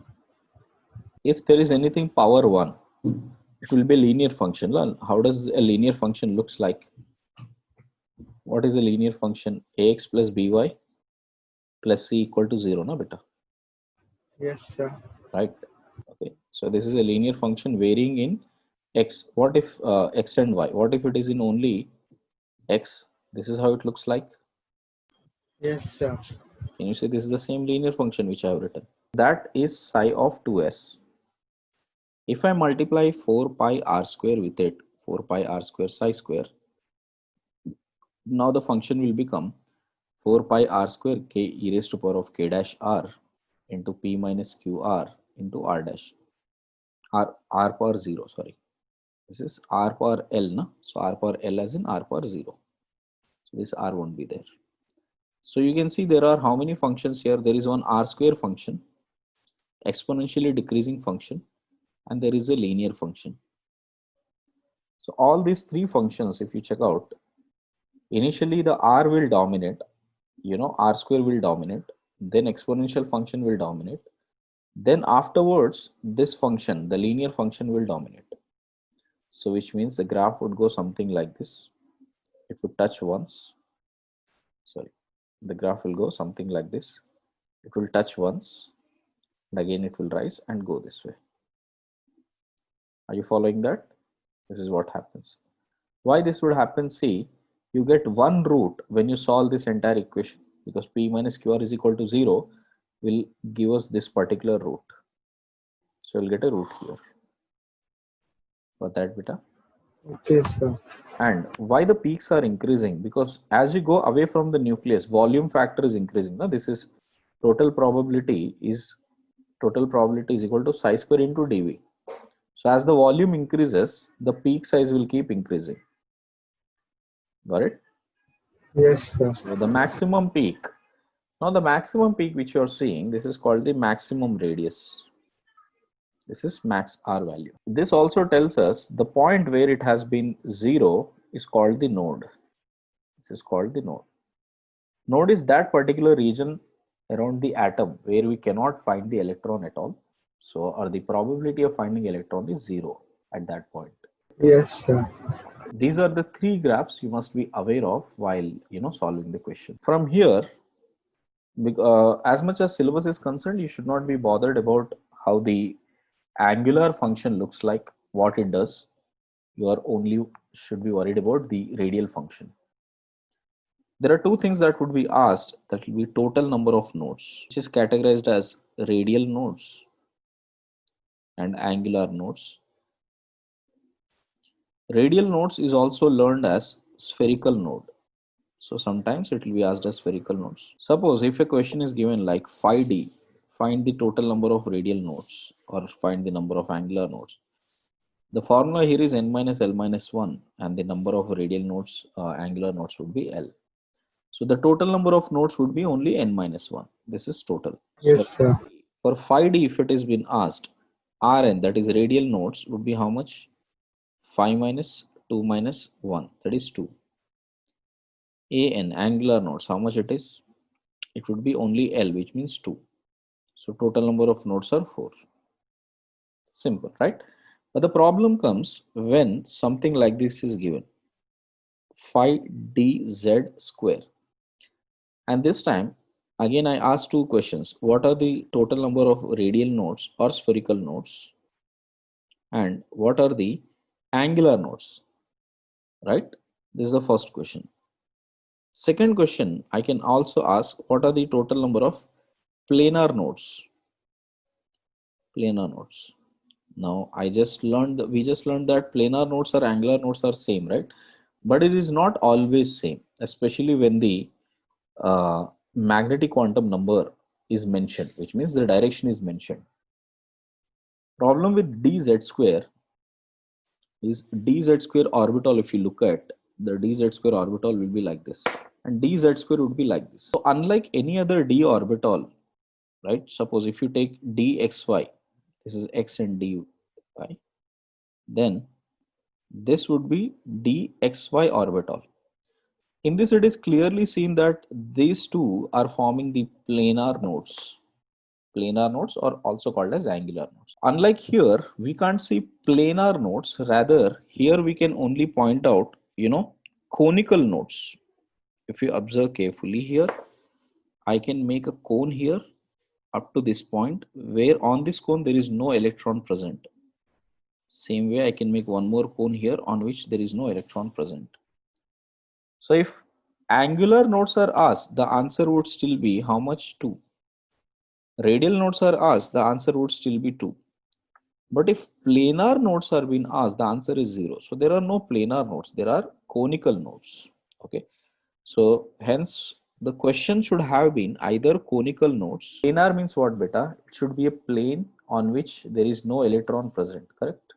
If there is anything power 1, it will be a linear function. How does a linear function looks like? What is a linear function? Ax plus by plus c equal to 0, na beta? Yes, sir. Right. Okay. So this is a linear function varying in x. What if x and y? What if it is in only x? This is how it looks like. Yes, sir. Can you say this is the same linear function which I have written? That is psi of 2s. If I multiply 4 pi r square with it, 4 pi r square psi square, now the function will become 4 pi r square k e raised to power of k dash r into p minus q r into r dash. r power 0, sorry. This is r power L, no? So r power L as in r power 0. So this r won't be there. So you can see there are how many functions here? There is one r square function, exponentially decreasing function, and there is a linear function. So all these three functions, if you check out, initially the r will dominate, r square will dominate, then exponential function will dominate, then afterwards this function, the linear function, will dominate. So which means the graph would go something like this. It would touch once, sorry, the graph will go something like this. It will touch once, and again it will rise and go this way. Are you following that? This is what happens. Why this would happen? See, you get one root when you solve this entire equation, because p minus qr is equal to 0 will give us this particular root. So you'll get a root here. Got that, beta? Okay, sir. And why the peaks are increasing? Because as you go away from the nucleus, volume factor is increasing. Now this is total probability is equal to psi square into dv. So as the volume increases, the peak size will keep increasing. Got it? Yes, sir. So the maximum peak. Now the maximum peak which you are seeing, this is called the maximum radius. This is max R value. This also tells us the point where it has been 0 is called the node. This is called the node. Node is that particular region around the atom where we cannot find the electron at all. So, or the probability of finding electron is 0 at that point. Yes, sir. These are the three graphs you must be aware of while solving the question. From here, as much as syllabus is concerned, you should not be bothered about how the angular function looks like, what it does. You are only should be worried about the radial function. There are two things that would be asked. That will be total number of nodes, which is categorized as radial nodes and angular nodes. Radial nodes is also learned as spherical node. So sometimes it will be asked as spherical nodes. Suppose if a question is given like 5D, find the total number of radial nodes or find the number of angular nodes. The formula here is n minus L minus 1 and the number of radial nodes, angular nodes would be L. So the total number of nodes would be only n minus 1. This is total. Yes, So sir. for 5D, if it has been asked, Rn, that is radial nodes, would be how much? 5 minus 2 minus 1, that is 2. An, angular nodes, how much it is? It would be only L, which means 2. So total number of nodes are 4. Simple, right? But the problem comes when something like this is given. 5dz square. And this time, again, I asked two questions. What are the total number of radial nodes or spherical nodes? And what are the angular nodes? Right? This is the first question. Second question, I can also ask what are the total number of planar nodes? Planar nodes. Now we just learned that planar nodes or angular nodes are same, right? But it is not always same, especially when the magnetic quantum number is mentioned, which means the direction is mentioned. Problem with dz square is dz square orbital. If you look at the dz square orbital will be like this, and dz square would be like this. So unlike any other d orbital, right? Suppose if you take dxy, this is x and dy, then this would be dxy orbital. In this, it is clearly seen that these two are forming the planar nodes. Planar nodes are also called as angular nodes. Unlike here, we can't see planar nodes. Rather, here we can only point out, conical nodes. If you observe carefully here, I can make a cone here up to this point, where on this cone there is no electron present. Same way, I can make one more cone here on which there is no electron present. So if angular nodes are asked, the answer would still be how much? 2. Radial nodes are asked, the answer would still be 2. But if planar nodes are being asked, the answer is 0. So there are no planar nodes, there are conical nodes. Okay. So hence the question should have been either conical nodes. Planar means what, beta? It should be a plane on which there is no electron present, correct?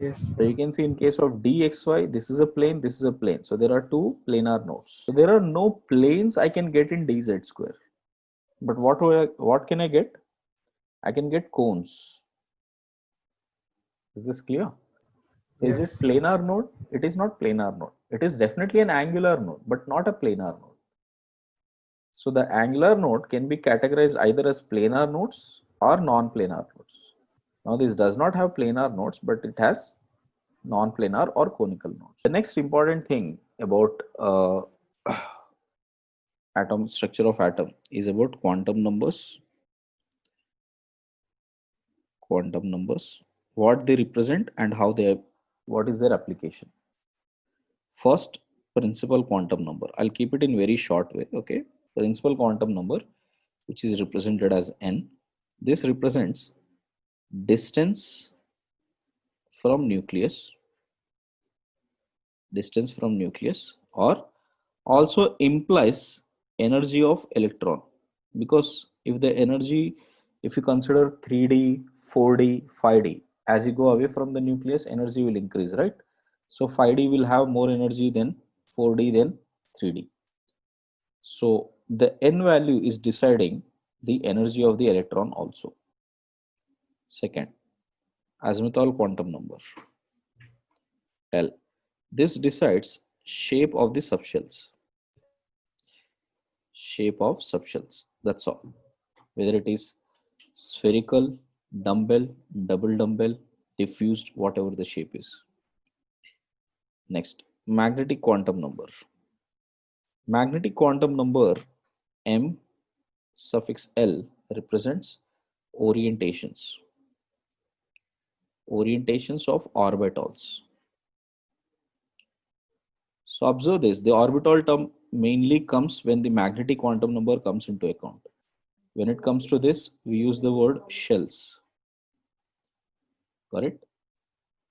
Yes, So you can see in case of dxy, this is a plane, this is a plane. So there are two planar nodes. So there are no planes I can get in dz square. But what can I get? I can get cones. Is this clear? Is it yes, planar node? It is not planar node. It is definitely an angular node, but not a planar node. So the angular node can be categorized either as planar nodes or non-planar nodes. Now this does not have planar nodes, but it has non-planar or conical nodes. The next important thing about atom structure of atom is about quantum numbers. Quantum numbers, what they represent and how they, what is their application. First, principal quantum number. I'll keep it in very short way. Okay, principal quantum number, which is represented as n. This represents distance from nucleus, or also implies energy of electron, because if the energy, if you consider 3D, 4D, 5D, as you go away from the nucleus, energy will increase, right? So 5D will have more energy than 4D than 3D. So the n value is deciding the energy of the electron also. Second, azimuthal quantum number, L. This decides shape of the subshells. Shape of subshells. That's all. Whether it is spherical, dumbbell, double dumbbell, diffused, whatever the shape is. Next, magnetic quantum number. Magnetic quantum number M suffix L represents orientations. Orientations of orbitals. So observe this, the orbital term mainly comes when the magnetic quantum number comes into account. When it comes to this, we use the word shells. Correct?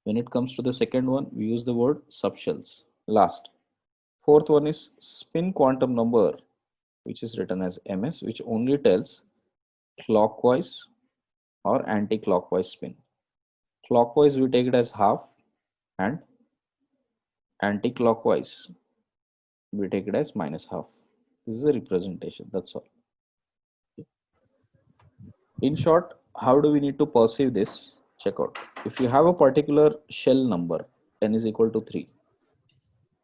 When it comes to the second one, we use the word subshells. Last. Fourth one is spin quantum number, which is written as ms, which only tells clockwise or anti-clockwise spin. Clockwise we take it as half, and anti-clockwise we take it as minus half. This is a representation, that's all. In short, how do we need to perceive this? Check out. If you have a particular shell number, n is equal to 3,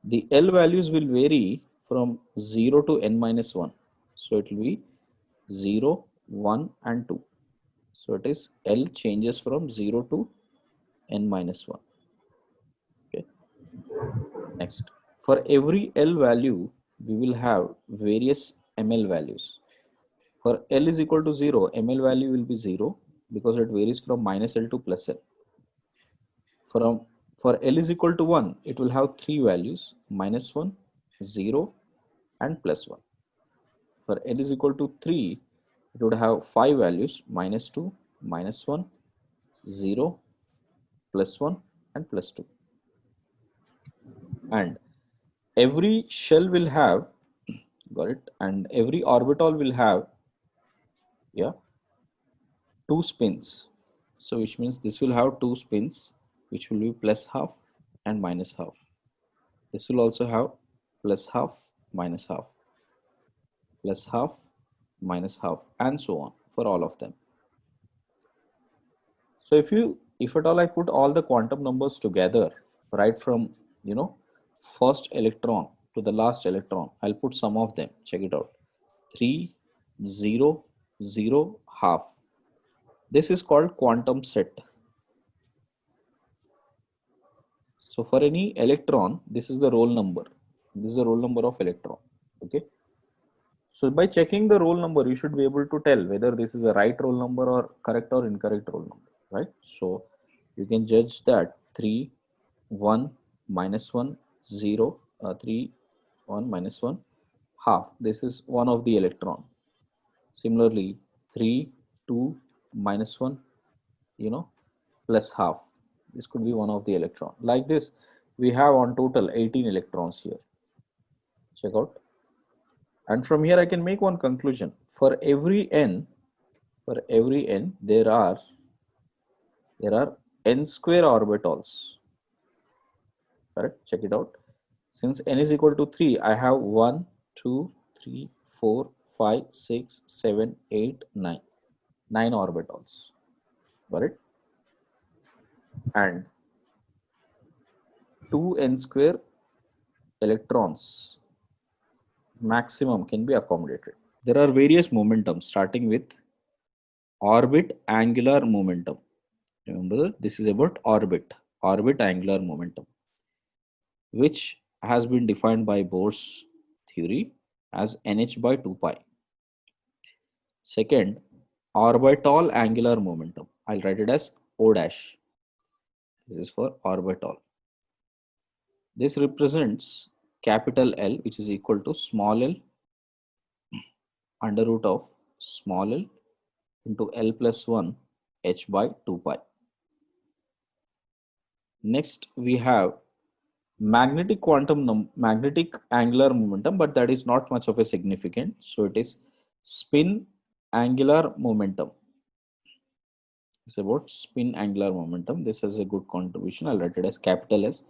the L values will vary from 0 to n minus 1. So it will be 0, 1 and 2. So it is L changes from 0 to n minus 1. Okay. Next, for every L value, we will have various ML values. For L is equal to 0, ML value will be 0 because it varies from minus L to plus L. For L is equal to 1, it will have three values, minus 1, 0 and plus 1. For L is equal to 3, it would have five values, minus 2, minus 1, 0, plus 1 and plus 2. And every shell will have, got it, and every orbital will have, yeah, two spins. So which means this will have two spins, which will be plus half and minus half. This will also have plus half, minus half, plus half, minus half, and so on for all of them. So if at all I put all the quantum numbers together, right from, first electron to the last electron, I'll put some of them. Check it out. 3, 0, 0, half. This is called quantum set. So for any electron, this is the roll number. This is the roll number of electron. Okay. So by checking the roll number, you should be able to tell whether this is a right roll number or correct or incorrect roll number, right? So you can judge that 3, 1, minus 1, 0, 3, 1, minus 1, half. This is one of the electron. Similarly, 3, 2, minus 1, plus half. This could be one of the electron. Like this, we have on total 18 electrons here. Check out. And from here, I can make one conclusion. For every n, For every n, there are n square orbitals. Correct? Check it out. Since n is equal to 3, I have 1, 2, 3, 4, 5, 6, 7, 8, 9. 9 orbitals. Got it? And 2n square electrons maximum can be accommodated. There are various momentums starting with orbit angular momentum. Remember, this is about orbit angular momentum, which has been defined by Bohr's theory as nh by 2 pi. Second, orbital angular momentum. I'll write it as O dash. This is for orbital. This represents capital L, which is equal to small l under root of small l into L plus 1 h by 2 pi. Next, we have magnetic angular momentum, but that is not much of a significant. So it is spin angular momentum. It's about spin angular momentum. This is a good contribution. I'll write it as capital S,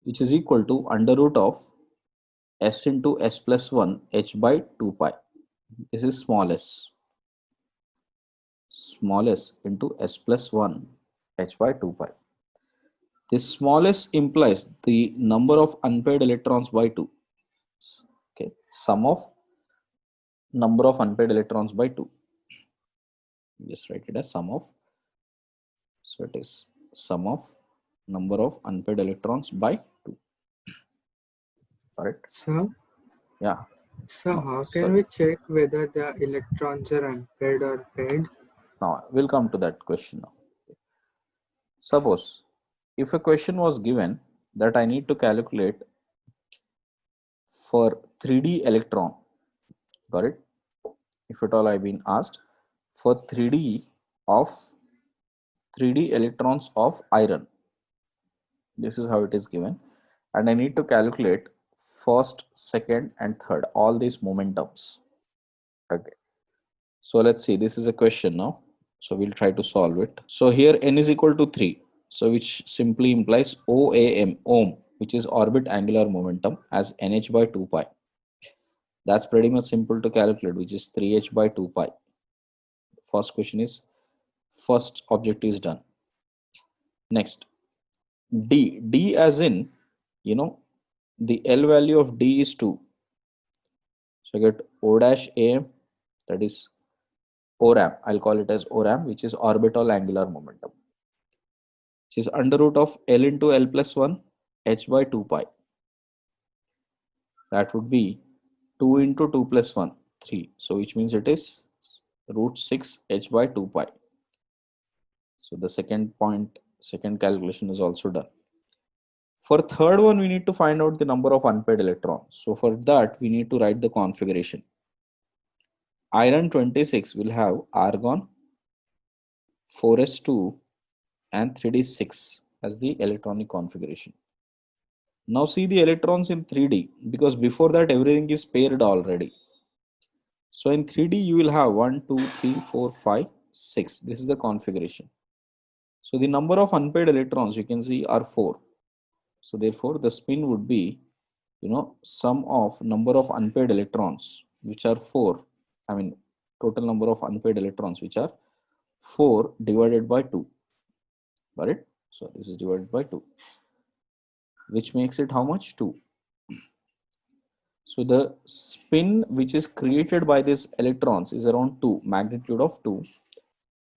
which is equal to under root of s into s plus 1 h by 2 pi. This is small s into s plus 1 h by 2 pi. This smallest implies the number of unpaired electrons by 2. Okay, sum of number of unpaired electrons by 2. Just write it as sum of. So it is sum of number of unpaired electrons by 2. Correct? So, Yeah. so how can we check whether the electrons are unpaired or paired? Now we'll come to that question now. Suppose if a question was given that I need to calculate for 3D electron, got it? If at all I've been asked for 3D electrons of iron, this is how it is given, and I need to calculate first, second, and third, all these momentums. Okay. So let's see, this is a question now. So we'll try to solve it. So here n is equal to 3. So which simply implies ohm, which is orbit angular momentum as nh by 2 pi. That's pretty much simple to calculate, which is 3h by 2 pi. First question is, first objective is done. Next, D as in, the L value of D is 2. So I get O dash AM, that is ORAM. I'll call it as ORAM, which is orbital angular momentum, which is under root of L into L plus 1 h by 2 pi. That would be 2 into 2 plus 1, 3. So which means it is root 6 h by 2 pi. So the second calculation is also done. For third one, we need to find out the number of unpaired electrons. So for that, we need to write the configuration. Iron 26 will have argon 4s2 and 3d6 as the electronic configuration. Now see the electrons in 3D, because before that everything is paired already. So in 3D you will have 1, 2, 3, 4, 5, 6. This is the configuration. So the number of unpaired electrons you can see are 4. So therefore the spin would be, sum of number of unpaired electrons, which are 4. I mean total number of unpaired electrons, which are 4 divided by 2. Got it? So this is divided by 2, which makes it how much? 2. So the spin which is created by these electrons is around 2, magnitude of 2.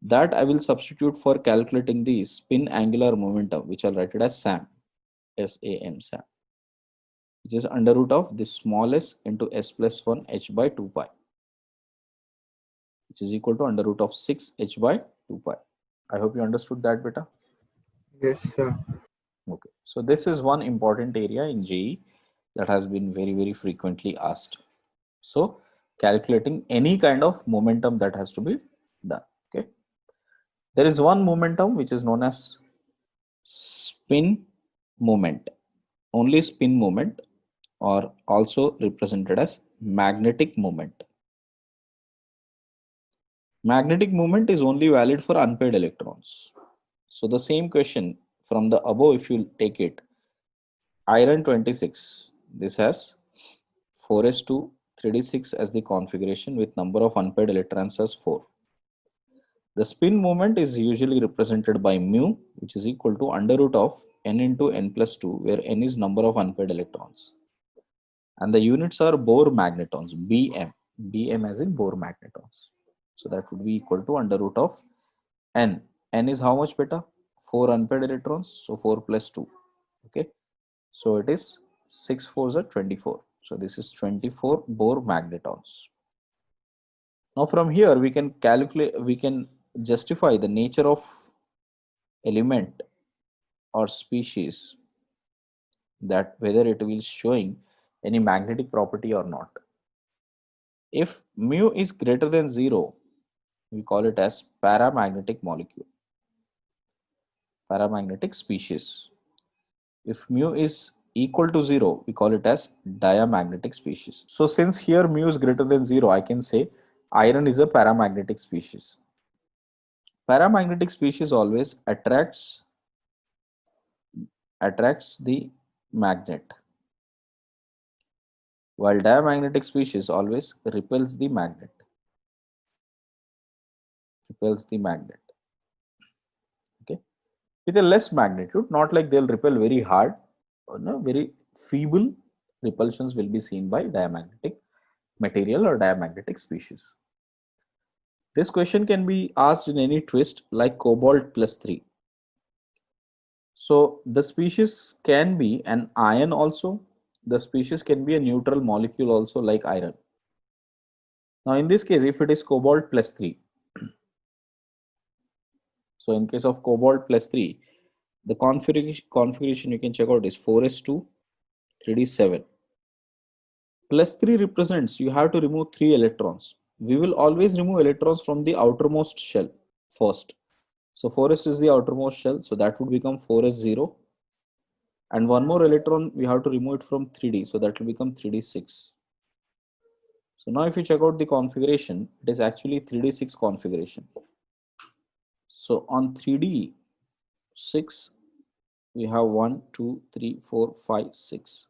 That I will substitute for calculating the spin angular momentum, which I'll write it as SAM, SAM, which is under root of the smallest into s plus 1 h by 2 pi, which is equal to under root of 6 h by 2 pi. I hope you understood that, beta. Yes, sir. Okay, so this is one important area in JEE that has been very, very frequently asked. So calculating any kind of momentum that has to be done. Okay, there is one momentum which is known as spin moment, only spin moment, or also represented as magnetic moment. Magnetic moment is only valid for unpaired electrons. So the same question from the above, if you take it, iron 26, this has 4s2 3d6 as the configuration with number of unpaired electrons as 4. The spin moment is usually represented by mu, which is equal to under root of n into n plus 2, where n is number of unpaired electrons. And the units are Bohr magnetons, Bm, Bm as in Bohr magnetons. So that would be equal to under root of n. N is how much beta? 4 unpaired electrons, so 4 plus 2. Okay, so it is 6 4s are 24. So this is 24 Bohr magnetons. Now from here we can calculate, we can justify the nature of element or species, that whether it will showing any magnetic property or not. If mu is greater than 0, we call it as paramagnetic molecule, paramagnetic species. If mu is equal to 0, we call it as diamagnetic species. So since here mu is greater than 0, I can say iron is a paramagnetic species. Paramagnetic species always attracts the magnet, while diamagnetic species always repels the magnet. Okay, with a less magnitude, not like they'll repel very hard, or no, very feeble repulsions will be seen by diamagnetic material or diamagnetic species. This question can be asked in any twist like cobalt plus 3. So the species can be an ion also, the species can be a neutral molecule also like iron. Now in this case, if it is cobalt plus 3, so in case of cobalt plus 3, the configuration you can check out is 4s2 3d7. Plus 3 represents you have to remove 3 electrons. We will always remove electrons from the outermost shell first. So 4s is the outermost shell, so that would become 4s0. And one more electron we have to remove it from 3d, so that will become 3d6. So now if you check out the configuration, it is actually 3d6 configuration. So on 3d6, we have 1, 2, 3, 4, 5, 6.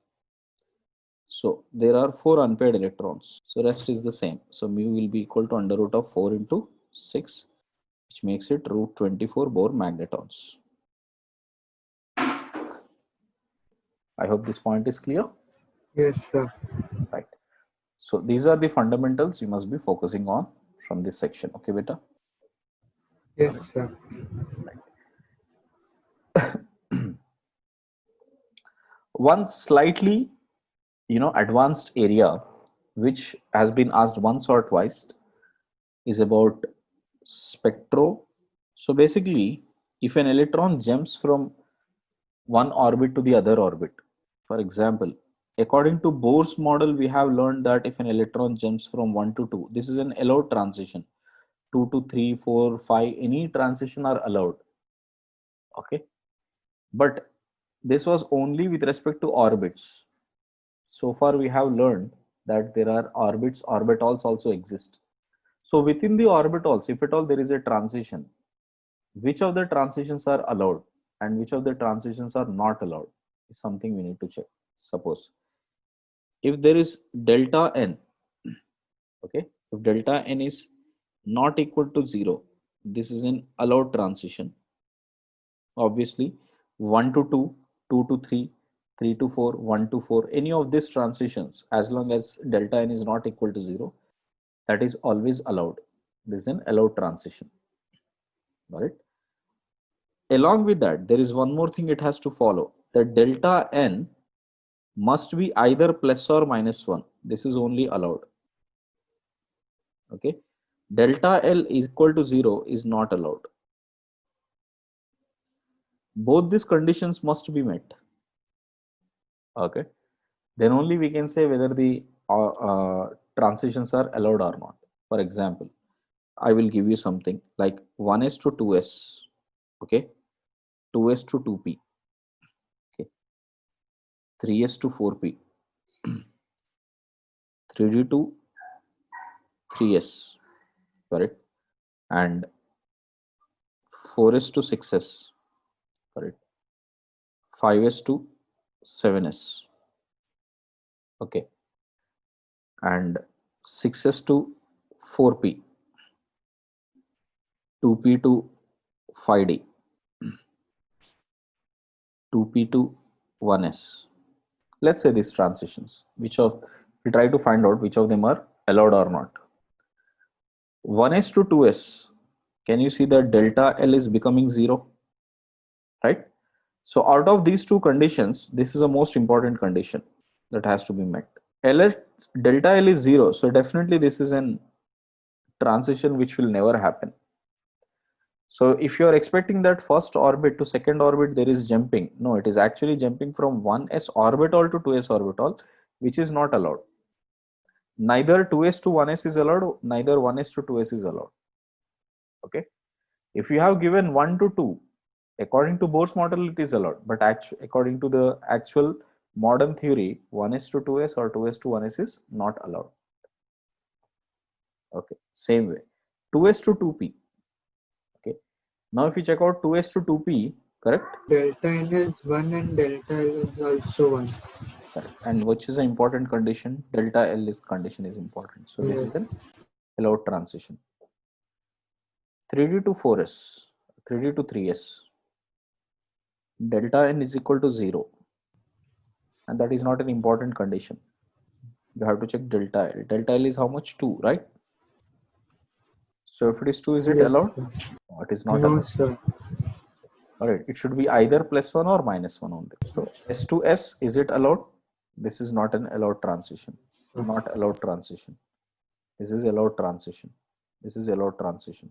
So there are 4 unpaired electrons. So rest is the same. So mu will be equal to under root of 4 into 6, which makes it root 24 Bohr magnetons. I hope this point is clear. Yes, sir. Right. So these are the fundamentals you must be focusing on from this section. Okay, beta? Yes, sir. One slightly, advanced area which has been asked once or twice is about spectro. So basically, if an electron jumps from one orbit to the other orbit, for example, according to Bohr's model, we have learned that if an electron jumps from 1 to 2, this is an allowed transition. 2 to 3, 4, 5, any transition are allowed. Okay, but this was only with respect to orbits. So far we have learned that there are orbitals also exist. So within the orbitals, if at all there is a transition, which of the transitions are allowed and which of the transitions are not allowed is something we need to check. Suppose if there is delta n, okay, if delta n is not equal to 0, this is an allowed transition. Obviously 1 to 2, 2 to 3, 3 to 4, 1 to 4, any of these transitions, as long as delta n is not equal to 0, that is always allowed. This is an allowed transition. Got it? Along with that, there is one more thing it has to follow. The delta n must be either plus or minus 1. This is only allowed. Okay. Delta L is equal to 0 is not allowed. Both these conditions must be met. Okay. Then only we can say whether the transitions are allowed or not. For example, I will give you something like 1s to 2s. Okay. 2s to 2p. Okay. 3s to 4p. 3d to 3s. Correct. and 4s to 6s, correct? 5s to 7s, okay, and 6s to 4p, 2p to 5d, 2p to 1s. Let's say these transitions, which of we try to find out which of them are allowed or not. 1s to 2s, can you see that delta L is becoming 0, right? So out of these two conditions, this is the most important condition that has to be met. LS, delta L is 0, so definitely this is an transition which will never happen. So if you are expecting that first orbit to second orbit there is jumping, no, it is actually jumping from 1s orbital to 2s orbital, which is not allowed. Neither 2s to 1s is allowed, neither 1s to 2s is allowed. Okay, if you have given 1 to 2, according to Bohr's model it is allowed, but according to the actual modern theory, 1s to 2s or 2s to 1s is not allowed. Okay, same way 2s to 2p. Okay, now if you check out 2s to 2p, correct, Delta N is 1 and delta L is also 1. correct, and which is an important condition, delta L is condition is important, so this Yes. is an allowed transition. 3d to 4s, 3d to 3s, delta N is equal to 0, and that is not an important condition. You have to check delta L. Delta L is how much? 2, right? So if it is 2, is it Yes, allowed? sir. No, it is not No, allowed. sir. All right, it should be either +1 or -1 only. So S to S, is it allowed? This is not an allowed transition. Not allowed transition. This is allowed transition. This is allowed transition.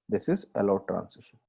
This is allowed transition.